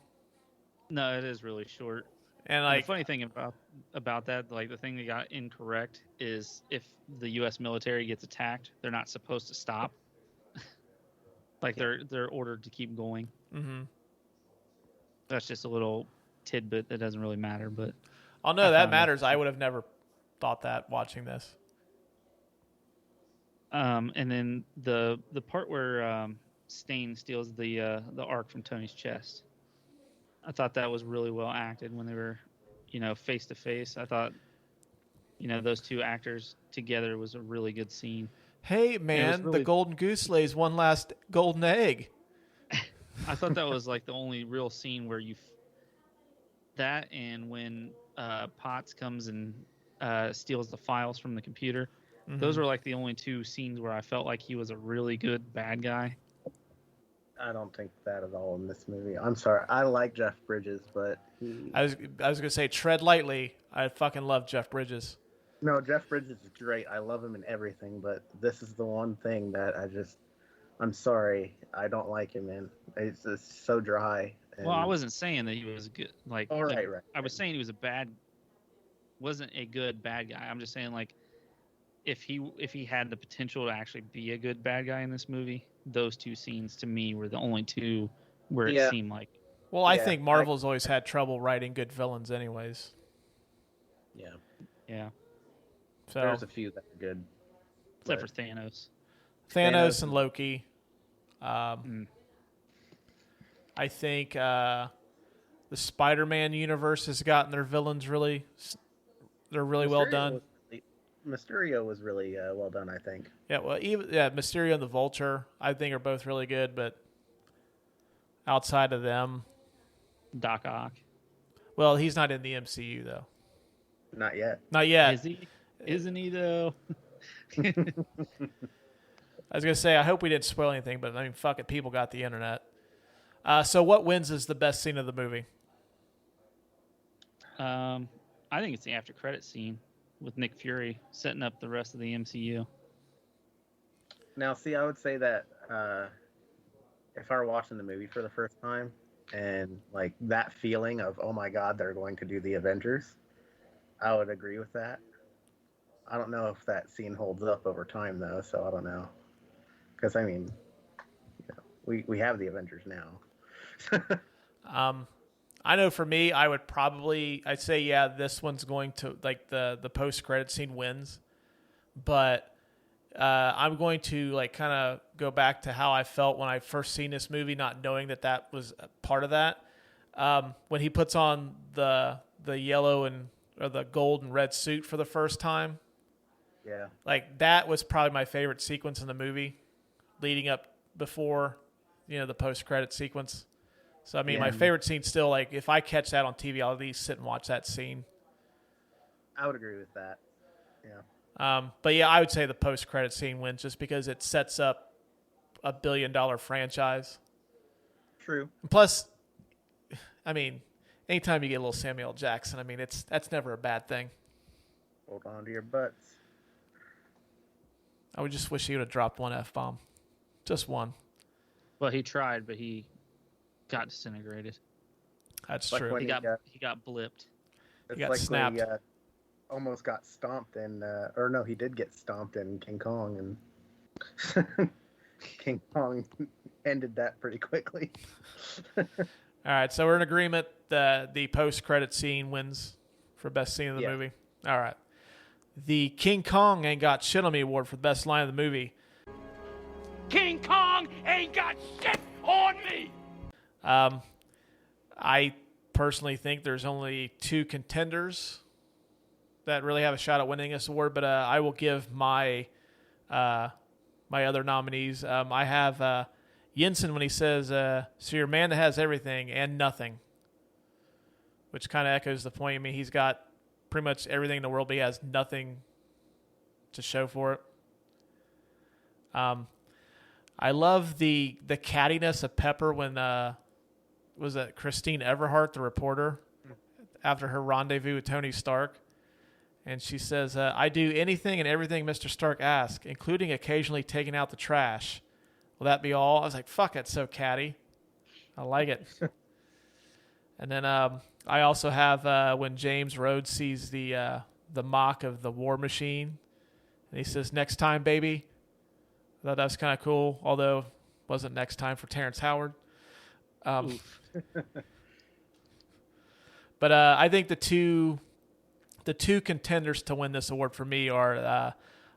Speaker 5: No, it is really short.
Speaker 4: And
Speaker 5: the funny thing about that, the thing they got incorrect is if the U.S. military gets attacked, they're not supposed to stop. They're ordered to keep going. Mm-hmm. That's just a little tidbit that doesn't really matter, but
Speaker 4: oh no, that matters. I would have never thought that watching this.
Speaker 5: And then the part where Stain steals the arc from Tony's chest. I thought that was really well acted when they were, face to face. I thought, those two actors together was a really good scene.
Speaker 4: Hey, man, really... the golden goose lays one last golden egg.
Speaker 5: I thought that was the only real scene where that and when Potts comes and steals the files from the computer. Mm-hmm. Those were the only two scenes where I felt like he was a really good bad guy.
Speaker 6: I don't think that at all in this movie. I'm sorry. I like Jeff Bridges, but
Speaker 4: I was gonna say tread lightly. I fucking love Jeff Bridges.
Speaker 6: no, Jeff Bridges is great. I love him in everything, but this is the one thing that I'm sorry, I don't like him in. It's just so dry.
Speaker 5: Well, I wasn't saying that he was good. Like,
Speaker 6: Oh, right.
Speaker 5: I was saying he was wasn't a good bad guy. I'm just saying, like, if he had the potential to actually be a good bad guy in this movie, those two scenes to me were the only two where it seemed like.
Speaker 4: Well, I think Marvel's always had trouble writing good villains, anyways.
Speaker 6: Yeah.
Speaker 5: Yeah.
Speaker 4: So
Speaker 6: There's a few that are good.
Speaker 5: Except for Thanos.
Speaker 4: Thanos and Loki. I think the Spider-Man universe has gotten their villains they're really well done.
Speaker 6: Mysterio was really well done, I think.
Speaker 4: Yeah, well, Mysterio and the Vulture, I think, are both really good, but outside of them,
Speaker 5: Doc Ock.
Speaker 4: well, he's not in the MCU though.
Speaker 6: Not yet.
Speaker 4: Not yet.
Speaker 5: Is he? Isn't he though?
Speaker 4: I was gonna say, I hope we didn't spoil anything, but I mean, fuck it, people got the internet. So, what wins is the best scene of the movie?
Speaker 5: I think it's the after credit scene with Nick Fury setting up the rest of the MCU.
Speaker 6: Now, see, I would say that if I were watching the movie for the first time and like that feeling of, oh my God, they're going to do the Avengers, I would agree with that. I don't know if that scene holds up over time though, so I don't know. Because I mean, we have the Avengers now.
Speaker 4: I know for me, I'd say, yeah, this one's going to, like, the post-credit scene wins. But I'm going to, like, kind of go back to how I felt when I first seen this movie, not knowing that was a part of that. When he puts on the yellow or the gold and red suit for the first time.
Speaker 6: Yeah.
Speaker 4: Like, that was probably my favorite sequence in the movie, leading up before, the post-credit sequence. So, I mean, my favorite scene still, like, if I catch that on TV, I'll at least sit and watch that scene.
Speaker 6: I would agree with that. Yeah.
Speaker 4: But, yeah, I would say the post-credit scene wins just because it sets up a $1 billion franchise.
Speaker 6: True.
Speaker 4: And plus, I mean, anytime you get a little Samuel L. Jackson, I mean, that's never a bad thing.
Speaker 6: Hold on to your butts.
Speaker 4: I would just wish he would have dropped one F-bomb. Just one.
Speaker 5: Well, he tried, but he got disintegrated.
Speaker 4: That's
Speaker 6: Like
Speaker 4: true.
Speaker 6: when
Speaker 5: He got blipped.
Speaker 6: It's
Speaker 4: got
Speaker 6: like
Speaker 4: snapped.
Speaker 6: when he almost got stomped in, or no, he did get stomped in King Kong, and King Kong ended that pretty quickly.
Speaker 4: All right, so we're in agreement that the post-credit scene wins for best scene of the movie. All right. The King Kong Ain't Got Shit on Me award for the best line of the movie.
Speaker 1: King Kong ain't got shit on me!
Speaker 4: I personally think there's only two contenders that really have a shot at winning this award, but I will give my other nominees. I have Jensen when he says, so you're a man that has everything and nothing, which kind of echoes the point. I mean, he's got pretty much everything in the world, but he has nothing to show for it. I love the cattiness of Pepper when was it Christine Everhart, the reporter, after her rendezvous with Tony Stark, and she says, "I do anything and everything Mr. Stark asks, including occasionally taking out the trash. Will that be all?" I was like, "Fuck, it's so catty. I like it." And then I also have when James Rhodes sees the mock of the War Machine, and he says, "Next time, baby." I thought that was kind of cool, although it wasn't next time for Terrence Howard. But I think the two contenders to win this award for me are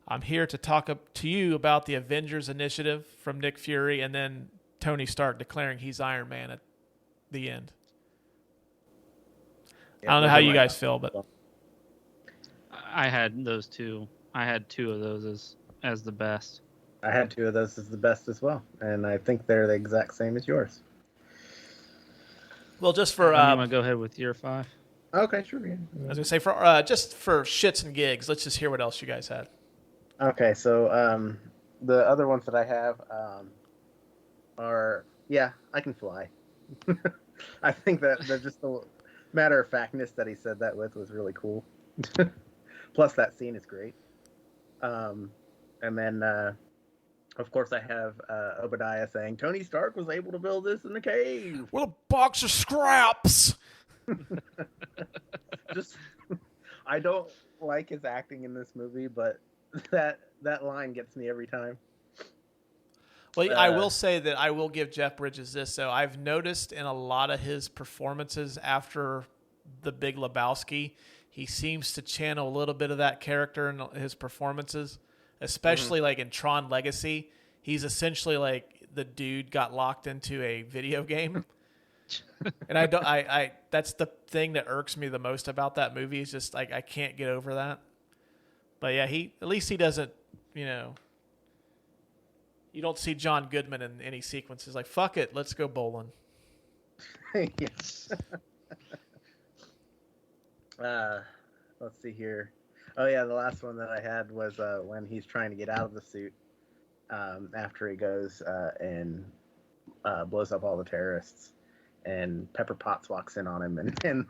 Speaker 4: I'm here to talk to you about the Avengers Initiative from Nick Fury, and then Tony Stark declaring he's Iron Man at the end.
Speaker 6: Yeah,
Speaker 4: I don't know how you guys feel, but
Speaker 5: I had those two. I had two of those as the best.
Speaker 6: I had two of those as the best as well, and I think they're the exact same as yours.
Speaker 4: well, just for
Speaker 5: You want to go ahead with your 5?
Speaker 6: Okay, sure. Yeah.
Speaker 4: I was gonna say for just for shits and gigs, let's just hear what else you guys had.
Speaker 6: Okay, so the other ones that I have are Yeah, I can fly. I think that just the matter of factness that he said that with was really cool. Plus, that scene is great. And then, of course, I have Obadiah saying, Tony Stark was able to build this in the cave.
Speaker 4: With a box of scraps.
Speaker 6: Just, I don't like his acting in this movie, but that line gets me every time.
Speaker 4: Well, I will say that I will give Jeff Bridges this. So I've noticed in a lot of his performances after The Big Lebowski, he seems to channel a little bit of that character in his performances, especially like in Tron Legacy. He's essentially like the dude got locked into a video game. And I that's the thing that irks me the most about that movie is just like I can't get over that. But yeah, at least he doesn't, you don't see John Goodman in any sequences like fuck it, let's go bowling.
Speaker 6: Yes. Let's see here. Oh yeah, the last one that I had was when he's trying to get out of the suit after he goes and blows up all the terrorists, and Pepper Potts walks in on him, and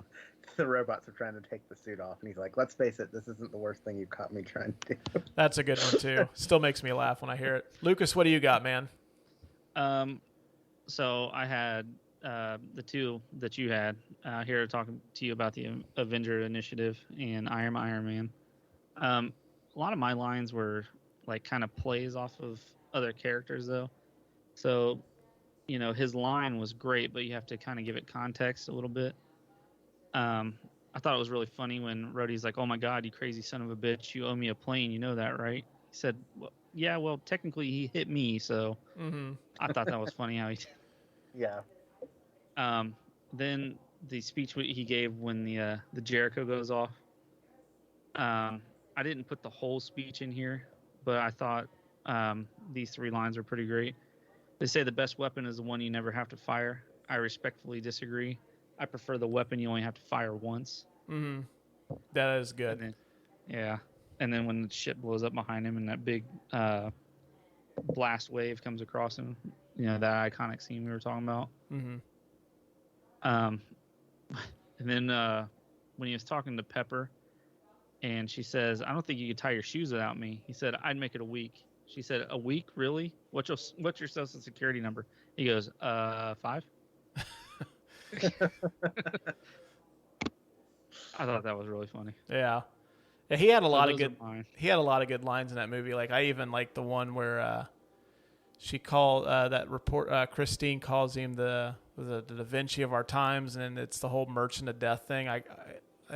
Speaker 6: the robots are trying to take the suit off, and he's like, "Let's face it, this isn't the worst thing you've caught me trying to do."
Speaker 4: That's a good one too. Still makes me laugh when I hear it. Lucas, what do you got, man?
Speaker 5: So I had the two that you had here talking to you about the Avenger Initiative and Iron Man. A lot of my lines were like kind of plays off of other characters though. So, his line was great, but you have to kind of give it context a little bit. I thought it was really funny when Rhodey's like, "Oh my God, you crazy son of a bitch, you owe me a plane, you know that, right?" He said, "Well, yeah, well, technically he hit me, so." I thought that was funny how he.
Speaker 6: Yeah.
Speaker 5: Then the speech he gave when the Jericho goes off. I didn't put the whole speech in here, but I thought these three lines are pretty great. They say the best weapon is the one you never have to fire. I respectfully disagree. I prefer the weapon you only have to fire once.
Speaker 4: Mm-hmm. That is good.
Speaker 5: And then when the shit blows up behind him and that big blast wave comes across him, that iconic scene we were talking about.
Speaker 4: Mm-hmm.
Speaker 5: And then when he was talking to Pepper, and she says, "I don't think you could tie your shoes without me." He said, "I'd make it a week." She said, "A week, really? What's your social security number?" He goes, 5. I thought that was really funny.
Speaker 4: Yeah, he had a lot of good. He had a lot of good lines in that movie. Like I even like the one where she called that report. Christine calls him the Da Vinci of our times, and it's the whole merchant of death thing. I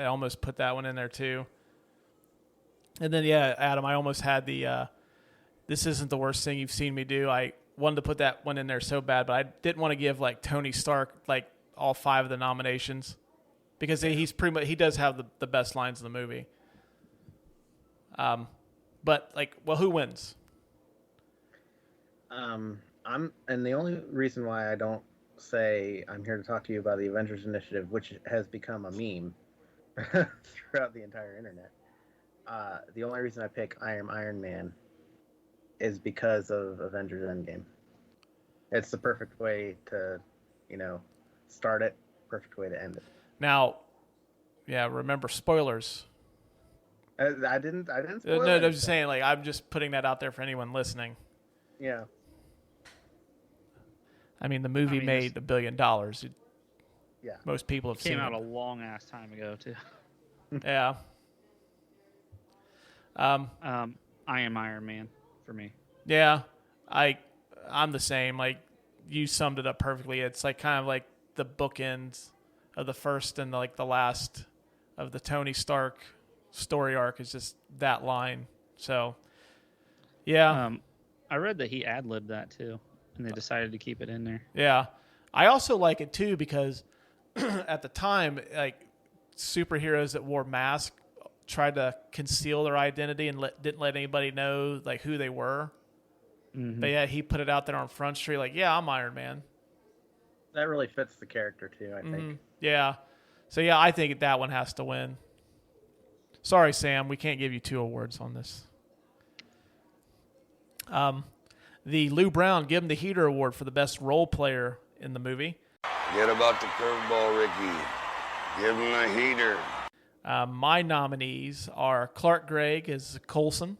Speaker 4: almost put that one in there too. And then Adam, I almost had the "This isn't the worst thing you've seen me do." I wanted to put that one in there so bad, but I didn't want to give like Tony Stark like all 5 of the nominations because he's pretty much he does have the best lines in the movie. But like, well, who wins?
Speaker 6: And the only reason why I don't say I'm here to talk to you about the Avengers Initiative, which has become a meme throughout the entire internet. The only reason I pick Iron Man is because of Avengers Endgame. It's the perfect way to, start it, perfect way to end it.
Speaker 4: Now, remember spoilers.
Speaker 6: I didn't spoil
Speaker 4: No,
Speaker 6: anything.
Speaker 4: I'm just saying, like, I'm just putting that out there for anyone listening.
Speaker 6: Yeah.
Speaker 4: I mean, the movie made $1 billion.
Speaker 6: Yeah.
Speaker 4: Most people have seen it.
Speaker 5: Came out a long ass time ago too.
Speaker 4: Yeah.
Speaker 5: I am Iron Man for me.
Speaker 4: Yeah, I'm the same. Like you summed it up perfectly. It's like kind of like the bookends of the first and the last of the Tony Stark story arc is just that line. So, yeah.
Speaker 5: I read that he ad-libbed that too, and they decided to keep it in there.
Speaker 4: Yeah, I also like it too because at the time, like superheroes that wore masks tried to conceal their identity and didn't let anybody know like who they were. Mm-hmm. But yeah, he put it out there on Front Street, like, yeah, I'm Iron Man.
Speaker 6: That really fits the character too, I think.
Speaker 4: Yeah. So yeah, I think that one has to win. Sorry, Sam, we can't give you 2 awards on this. The Lou Brown Give Him the Heater Award for the best role player in the movie.
Speaker 7: Get about the curveball, Ricky. Give him the heater.
Speaker 4: My nominees are Clark Gregg as Coulson.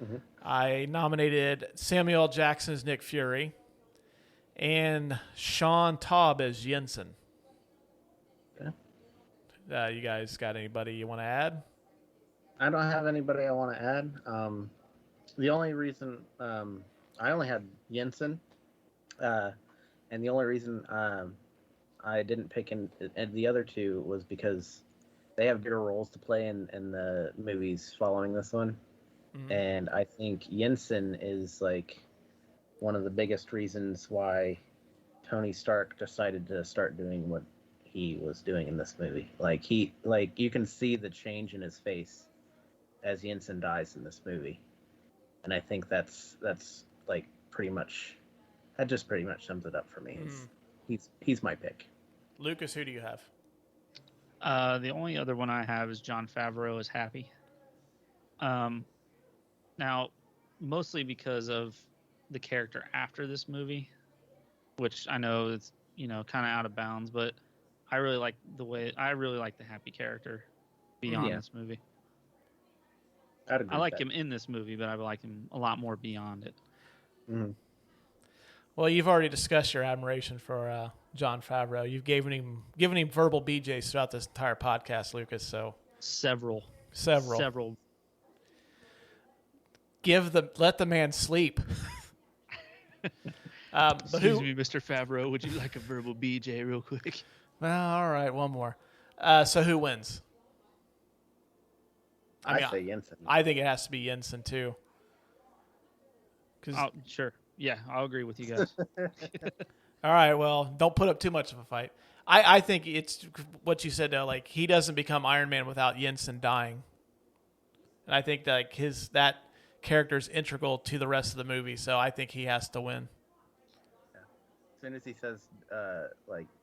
Speaker 6: Mm-hmm.
Speaker 4: I nominated Samuel L. Jackson as Nick Fury. And Sean Taub as Jensen.
Speaker 6: Okay.
Speaker 4: You guys got anybody you want to add?
Speaker 6: I don't have anybody I want to add. The only reason I only had Jensen, and the only reason I didn't pick in the other two was because they have bigger roles to play in the movies following this one. Mm-hmm. And I think Jensen is like one of the biggest reasons why Tony Stark decided to start doing what he was doing in this movie. Like you can see the change in his face as Jensen dies in this movie. And I think that's like pretty much sums it up for me. He's my pick.
Speaker 4: Lucas, who do you have?
Speaker 5: The only other one I have is Jon Favreau as Happy. Now, mostly because of the character after this movie, which I know it's kind of out of bounds, but I really like the Happy character beyond this movie. I like him in this movie, but I like him a lot more beyond it.
Speaker 6: Mm-hmm.
Speaker 4: Well, you've already discussed your admiration for Jon Favreau. You've given him verbal BJs throughout this entire podcast, Lucas. So
Speaker 5: several.
Speaker 4: Let the man sleep.
Speaker 5: Excuse me, Mr. Favreau. Would you like a verbal BJ real quick?
Speaker 4: Well, all right, one more. So who wins?
Speaker 6: I say Jensen.
Speaker 4: I think it has to be Jensen too.
Speaker 5: Sure. Yeah, I'll agree with you guys.
Speaker 4: All right, well, don't put up too much of a fight. I think it's what you said, though. Like, he doesn't become Iron Man without Jensen dying. And I think that that character is integral to the rest of the movie, so I think he has to win.
Speaker 6: Yeah. As soon as he says,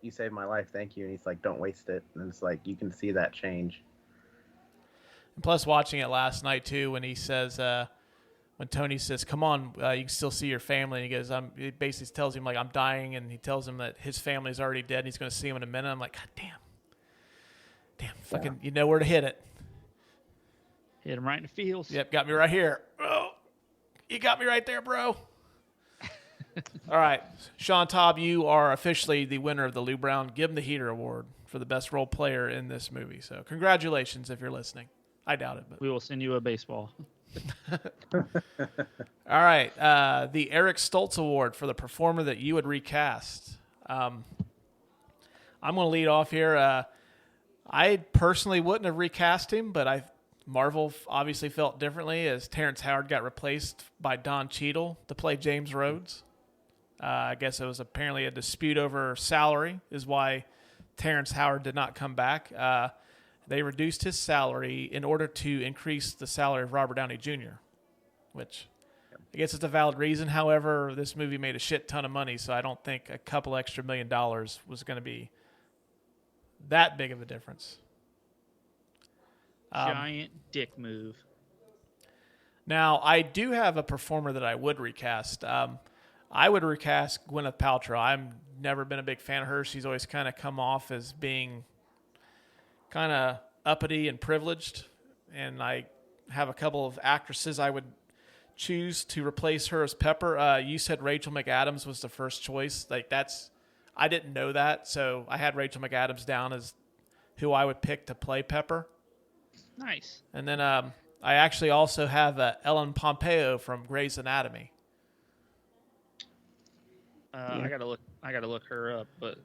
Speaker 6: you saved my life, thank you, and he's like, don't waste it. And it's like, you can see that change.
Speaker 4: And plus, watching it last night, too, when he says, when Tony says, come on, you can still see your family. And he goes, he basically tells him, like, I'm dying. And he tells him that his family's already dead and he's going to see him in a minute. I'm like, God damn, fucking, you know where to hit it.
Speaker 5: Hit him right in the feels.
Speaker 4: Yep, got me right here. Oh, you got me right there, bro. All right, Sean Taub, you are officially the winner of the Lou Brown Give Him the Heater Award for the best role player in this movie. So congratulations if you're listening. I doubt it. But
Speaker 5: we will send you a baseball.
Speaker 4: All right, the Eric Stoltz Award for the performer that you would recast. I'm going to lead off here. I personally wouldn't have recast him, but Marvel obviously felt differently as Terrence Howard got replaced by Don Cheadle to play James Rhodes. I guess it was apparently a dispute over salary is why Terrence Howard did not come back. They reduced his salary in order to increase the salary of Robert Downey Jr., which I guess it's a valid reason. However, this movie made a shit ton of money, so I don't think a couple extra $1 million was going to be that big of a difference.
Speaker 5: Giant dick move.
Speaker 4: Now, I do have a performer that I would recast. I would recast Gwyneth Paltrow. I've never been a big fan of her. She's always kind of come off as being kind of uppity and privileged, and I have a couple of actresses I would choose to replace her as Pepper. You said Rachel McAdams was the first choice. I didn't know that, so I had Rachel McAdams down as who I would pick to play Pepper.
Speaker 5: Nice.
Speaker 4: And then I actually also have Ellen Pompeo from Grey's Anatomy.
Speaker 5: I gotta look her up, but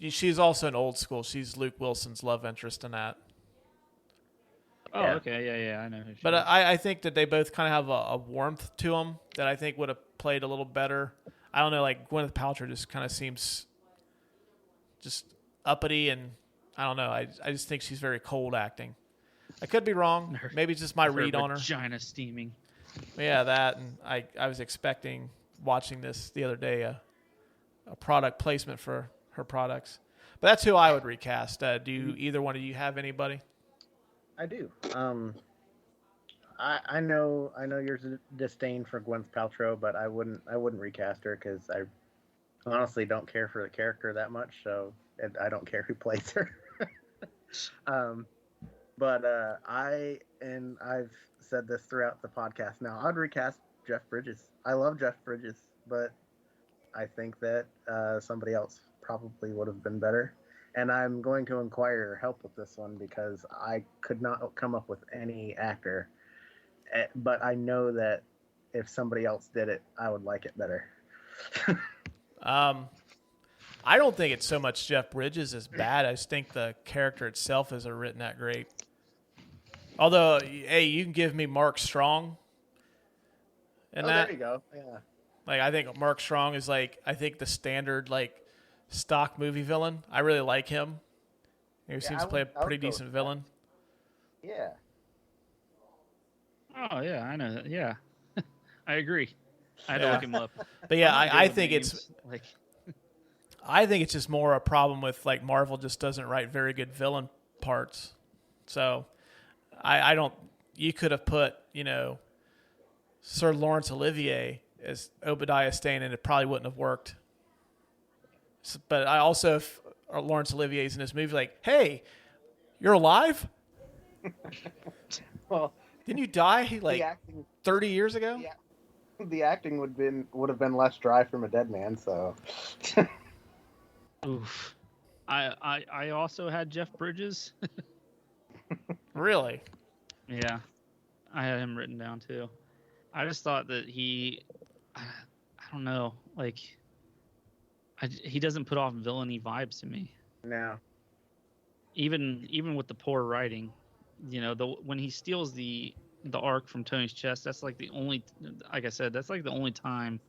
Speaker 4: she's also an old school. She's Luke Wilson's love interest in that.
Speaker 5: Oh, yeah. Okay, yeah, I know.
Speaker 4: But I think that they both kind of have a warmth to them that I think would have played a little better. I don't know, like Gwyneth Paltrow just kind of seems just uppity, and I don't know. I just think she's very cold acting. I could be wrong. Maybe it's just my read on her.
Speaker 5: Vagina steaming.
Speaker 4: Yeah, that, and I was expecting, watching this the other day, a product placement for her products. But that's who I would recast. Do either one of you have anybody?
Speaker 6: I do. I know your disdain for Gwyneth Paltrow, but I wouldn't recast her because I honestly don't care for the character that much. So I don't care who plays her. But I've said this throughout the podcast now, I'd recast Jeff Bridges. I love Jeff Bridges, but I think that somebody else probably would have been better. And I'm going to inquire help with this one because I could not come up with any actor. But I know that if somebody else did it, I would like it better.
Speaker 4: I don't think it's so much Jeff Bridges is bad. I just think the character itself isn't written that great. Although, hey, you can give me Mark Strong. And
Speaker 6: there you go. Yeah.
Speaker 4: Like, I think Mark Strong is I think the standard, stock movie villain. I really like him. He seems to play a pretty decent villain.
Speaker 6: Yeah.
Speaker 5: Oh, yeah, I know that. Yeah. I agree. I had to look him up.
Speaker 4: But yeah, I think I think it's just more a problem with Marvel just doesn't write very good villain parts. So I don't. You could have put Sir Laurence Olivier as Obadiah Stane, and it probably wouldn't have worked. So, but I also, if Laurence Olivier's in this movie, hey, you're alive?
Speaker 6: Well,
Speaker 4: didn't you die 30 years ago?
Speaker 6: Yeah. The acting would have been less dry from a dead man. So.
Speaker 5: Oof. I also had Jeff Bridges.
Speaker 4: Really?
Speaker 5: Yeah, I had him written down too. I just thought that I don't know, he doesn't put off villainy vibes to me.
Speaker 6: No.
Speaker 5: Even with the poor writing, when he steals the arc from Tony's chest, that's the only, like I said, that's the only time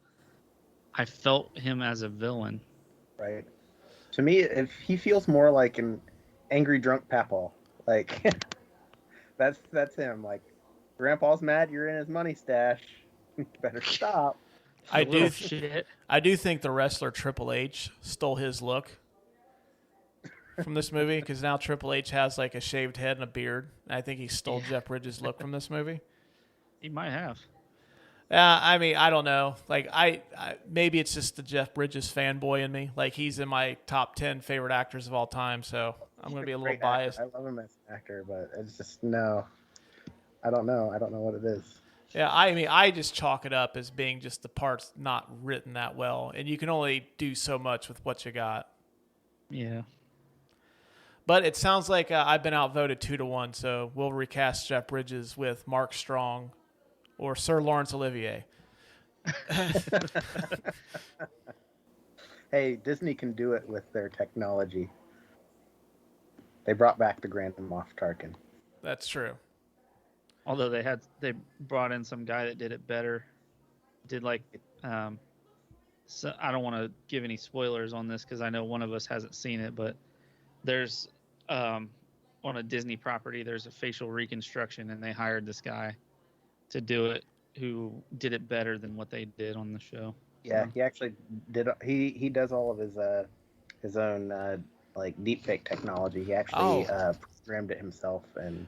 Speaker 5: I felt him as a villain.
Speaker 6: Right. To me, if he feels more like an angry drunk papaw, that's him. Grandpa's mad you're in his money stash. Better stop.
Speaker 4: I do think the wrestler Triple H stole his look from this movie because now Triple H has a shaved head and a beard. I think he stole Jeff Bridges' look from this movie.
Speaker 5: He might have.
Speaker 4: I mean, I don't know. I maybe it's just the Jeff Bridges fanboy in me. He's in my top 10 favorite actors of all time, so I'm going to be a little biased.
Speaker 6: I love him as an actor, but it's just no. I don't know. I don't know what it is.
Speaker 4: Yeah, I mean, I just chalk it up as being just the parts not written that well, and you can only do so much with what you got.
Speaker 5: Yeah.
Speaker 4: But it sounds like I've been outvoted 2-1, so we'll recast Jeff Bridges with Mark Strong or Sir Laurence Olivier.
Speaker 6: Hey, Disney can do it with their technology. They brought back the Grand Moff Tarkin.
Speaker 4: That's true.
Speaker 5: Although they brought in some guy that did it better. Did so I don't want to give any spoilers on this because I know one of us hasn't seen it, but there's on a Disney property there's a facial reconstruction and they hired this guy to do it who did it better than what they did on the show.
Speaker 6: Yeah, he actually did. He does all of his own deepfake technology. He actually programmed it himself, and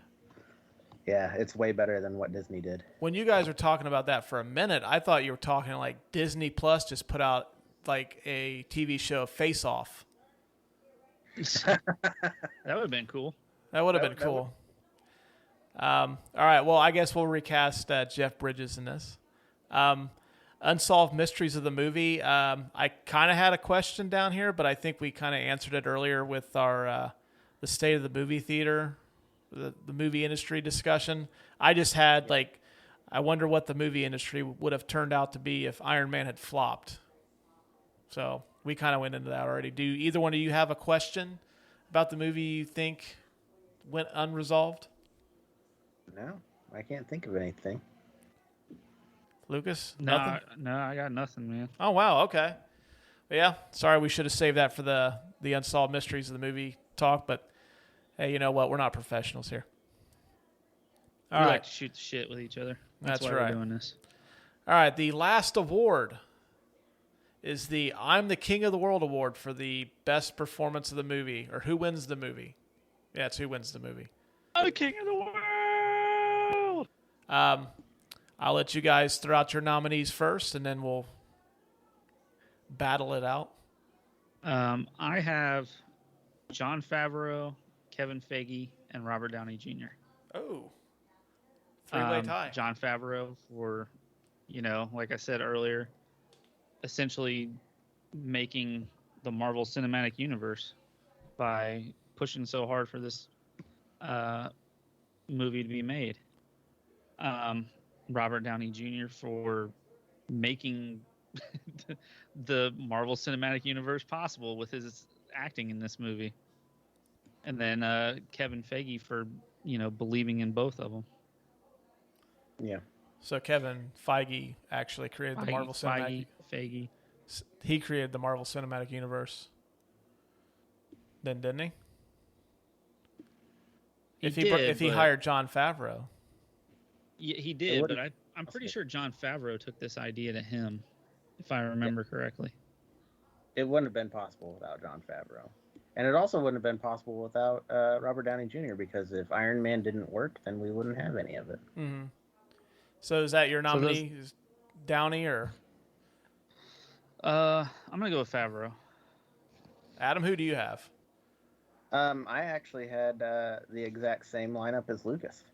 Speaker 6: yeah, it's way better than what Disney did.
Speaker 4: When you guys were talking about that for a minute, I thought you were talking Disney Plus just put out a TV show Face Off.
Speaker 5: That would have been cool.
Speaker 4: That would have been cool. All right, well, I guess we'll recast Jeff Bridges in this. Unsolved Mysteries of the movie. I kind of had a question down here, but I think we kind of answered it earlier with our the state of the movie theater, the movie industry discussion. I just had I wonder what the movie industry would have turned out to be if Iron Man had flopped. So we kind of went into that already. Do either one of you have a question about the movie you think went unresolved?
Speaker 6: No, I can't think of anything.
Speaker 4: Lucas?
Speaker 5: No,
Speaker 4: Nothing?
Speaker 5: no, I got nothing, man.
Speaker 4: Oh, wow. Okay. Well, yeah. Sorry, we should have saved that for the unsolved mysteries of the movie talk, but hey, you know what? We're not professionals here. All
Speaker 5: We
Speaker 4: right.
Speaker 5: like to shoot the shit with each other. That's why
Speaker 4: right.
Speaker 5: we're doing this.
Speaker 4: All right. The last award is the I'm the King of the World award for the best performance of the movie, or who wins the movie. Yeah, it's who wins the movie.
Speaker 5: I'm the king of the world.
Speaker 4: I'll let you guys throw out your nominees first, and then we'll battle it out.
Speaker 5: I have Jon Favreau, Kevin Feige, and Robert Downey Jr.
Speaker 4: Oh, three-way tie.
Speaker 5: Jon Favreau for, like I said earlier, essentially making the Marvel Cinematic Universe by pushing so hard for this movie to be made. Robert Downey Jr. for making the Marvel Cinematic Universe possible with his acting in this movie. And then Kevin Feige for, believing in both of them.
Speaker 6: Yeah.
Speaker 4: So Kevin Feige actually created the Marvel Cinematic.
Speaker 5: Feige.
Speaker 4: He created the Marvel Cinematic Universe. Then didn't he? If he hired Jon Favreau.
Speaker 5: Yeah, he did, but I'm pretty sure Jon Favreau took this idea to him, if I remember correctly.
Speaker 6: It wouldn't have been possible without Jon Favreau. And it also wouldn't have been possible without Robert Downey Jr., because if Iron Man didn't work, then we wouldn't have any of it.
Speaker 4: Mm-hmm. So is that your nominee? Is Downey or?
Speaker 5: I'm going to go with Favreau.
Speaker 4: Adam, who do you have?
Speaker 6: I actually had the exact same lineup as Lucas.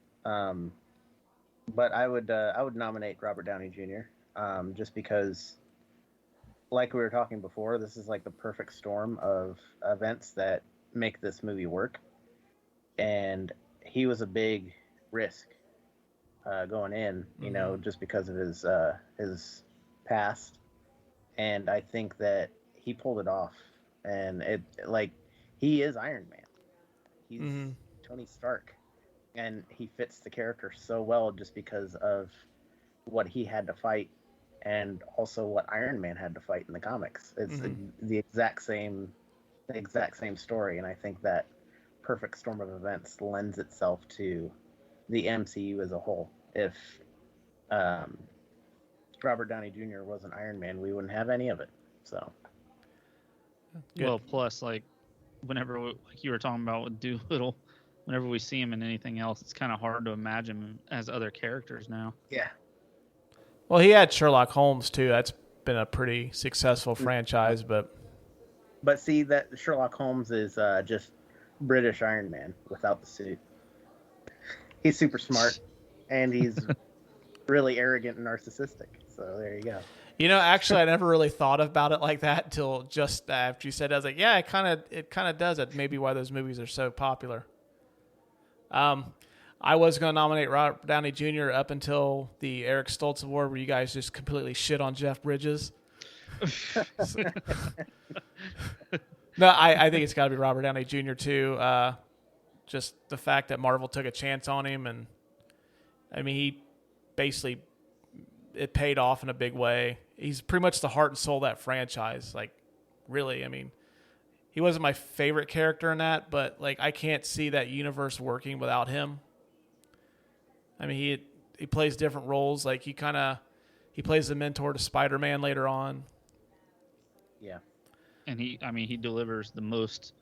Speaker 6: But I would nominate Robert Downey Jr. Just because, like we were talking before, this is like the perfect storm of events that make this movie work. And he was a big risk going in, just because of his past. And I think that he pulled it off. And he is Iron Man. He's Tony Stark. And he fits the character so well just because of what he had to fight, and also what Iron Man had to fight in the comics. It's the exact same story, and I think that perfect storm of events lends itself to the MCU as a whole. If Robert Downey Jr. wasn't Iron Man, we wouldn't have any of it. So,
Speaker 4: good.
Speaker 5: Well, plus whenever like you were talking about with Doolittle. Whenever we see him in anything else, it's kind of hard to imagine him as other characters now.
Speaker 6: Yeah.
Speaker 4: Well, he had Sherlock Holmes too. That's been a pretty successful franchise, but
Speaker 6: see that Sherlock Holmes is just British Iron Man without the suit. He's super smart, and he's really arrogant and narcissistic. So there you go.
Speaker 4: Actually, I never really thought about it like that until just after you said it. I was like, yeah, it kind of does. It maybe why those movies are so popular. I was going to nominate Robert Downey Jr. up until the Eric Stoltz Award, where you guys just completely shit on Jeff Bridges. No, I think it's got to be Robert Downey Jr. too. Just the fact that Marvel took a chance on him, and he basically it paid off in a big way. He's pretty much the heart and soul of that franchise. Like, really, he wasn't my favorite character in that, but I can't see that universe working without him. He plays different roles. Like he plays the mentor to Spider-Man later on.
Speaker 6: Yeah.
Speaker 5: And he delivers the most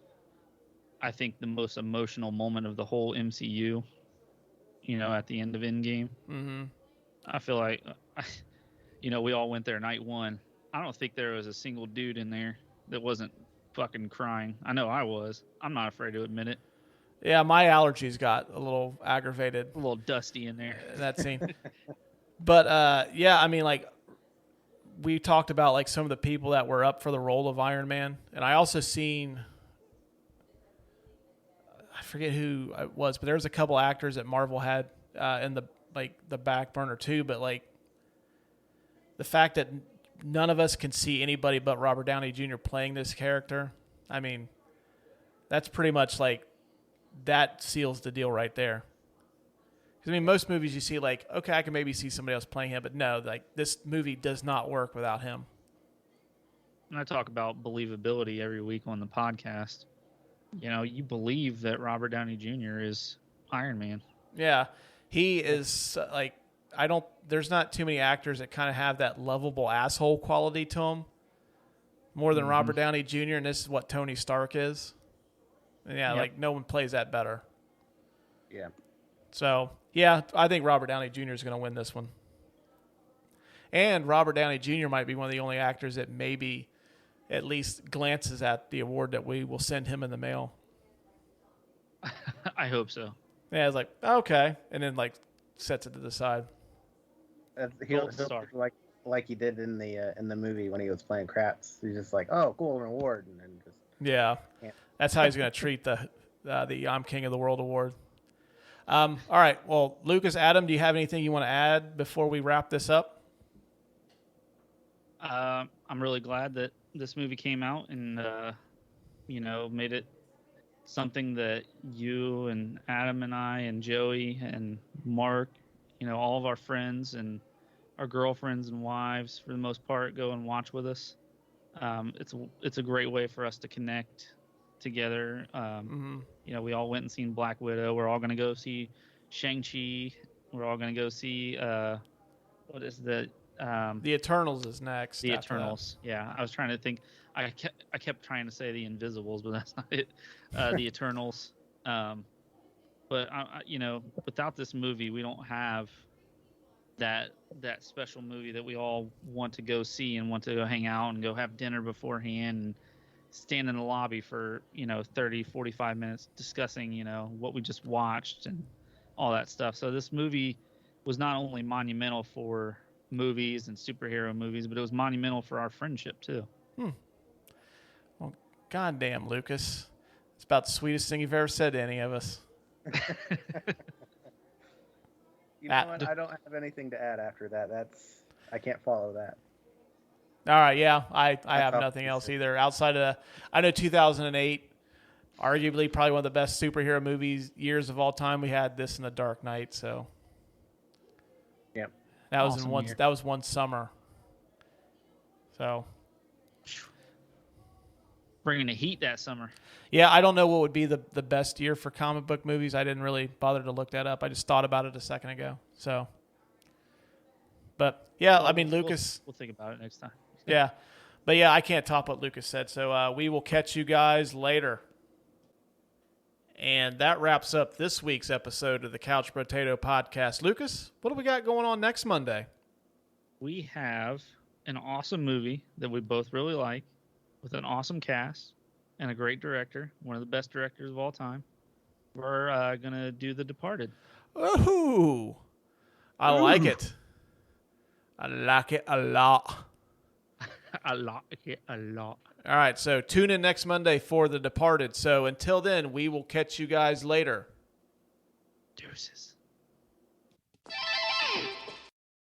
Speaker 5: emotional moment of the whole MCU, at the end of Endgame.
Speaker 4: Mm-hmm.
Speaker 5: I feel like, we all went there night one. I don't think there was a single dude in there that wasn't fucking crying. I know I was. I'm not afraid to admit it.
Speaker 4: Yeah, my allergies got a little aggravated.
Speaker 5: A little dusty in there.
Speaker 4: That scene. But, we talked about, some of the people that were up for the role of Iron Man. And I also seen, I forget who it was, but there was a couple actors that Marvel had in the back burner too. But, the fact that none of us can see anybody but Robert Downey Jr. playing this character, that's pretty much that seals the deal right there. Because most movies you see okay, I can maybe see somebody else playing him, but no, this movie does not work without him.
Speaker 5: And I talk about believability every week on the podcast. You believe that Robert Downey Jr. is Iron Man.
Speaker 4: Yeah, he is there's not too many actors that kind of have that lovable asshole quality to him more than Robert Downey Jr., and this is what Tony Stark is. And yeah,
Speaker 5: Yep.
Speaker 4: no one plays that better.
Speaker 6: Yeah.
Speaker 4: So, yeah, I think Robert Downey Jr. is going to win this one. And Robert Downey Jr. might be one of the only actors that maybe at least glances at the award that we will send him in the mail.
Speaker 5: I hope so.
Speaker 4: Yeah, it's like, okay. And then, like, sets it to the side.
Speaker 6: He'll like he did in the movie when he was playing craps. He's just like, oh, cool, an award. And then just...
Speaker 4: Yeah.
Speaker 6: Yeah.
Speaker 4: That's how he's going to treat the I'm King of the World award. All right. Well, Lucas, Adam, do you have anything you want to add before we wrap this up?
Speaker 5: I'm really glad that this movie came out and, made it something that you and Adam and I and Joey and Mark, all of our friends and our girlfriends and wives, for the most part, go and watch with us. It's a great way for us to connect together. We all went and seen Black Widow. We're all going to go see Shang-Chi. We're all going to go see, what is the...
Speaker 4: The Eternals is next.
Speaker 5: The Eternals. Yeah, I was trying to think. I kept trying to say the Invisibles, but that's not it. The Eternals. But without this movie, we don't have that special movie that we all want to go see and want to go hang out and go have dinner beforehand and stand in the lobby for 30, 45 minutes discussing what we just watched and all that stuff. So this movie was not only monumental for movies and superhero movies, but it was monumental for our friendship too.
Speaker 4: Well, goddamn, Lucas, it's about the sweetest thing you've ever said to any of us.
Speaker 6: What? I don't have anything to add after that. I can't follow that.
Speaker 4: All right, yeah, I have nothing else either. Outside of, I know 2008, arguably probably one of the best superhero years of all time. We had this in The Dark Knight, so.
Speaker 6: Yep.
Speaker 4: That was
Speaker 5: Awesome year.
Speaker 4: That was one summer. So,
Speaker 5: bringing the heat that summer.
Speaker 4: Yeah, I don't know what would be the best year for comic book movies. I didn't really bother to look that up. I just thought about it a second ago. So, but yeah, I mean, Lucas.
Speaker 5: We'll think about it next time.
Speaker 4: Yeah, but yeah, I can't top what Lucas said. So we will catch you guys later. And that wraps up this week's episode of the Couch Potato Podcast. Lucas, what do we got going on next Monday?
Speaker 5: We have an awesome movie that we both really like with an awesome cast and a great director, one of the best directors of all time. We're going to do The Departed.
Speaker 4: Ooh, I like it. I like it a lot.
Speaker 5: I like it a lot.
Speaker 4: All right, so tune in next Monday for The Departed. So until then, we will catch you guys later.
Speaker 5: Deuces.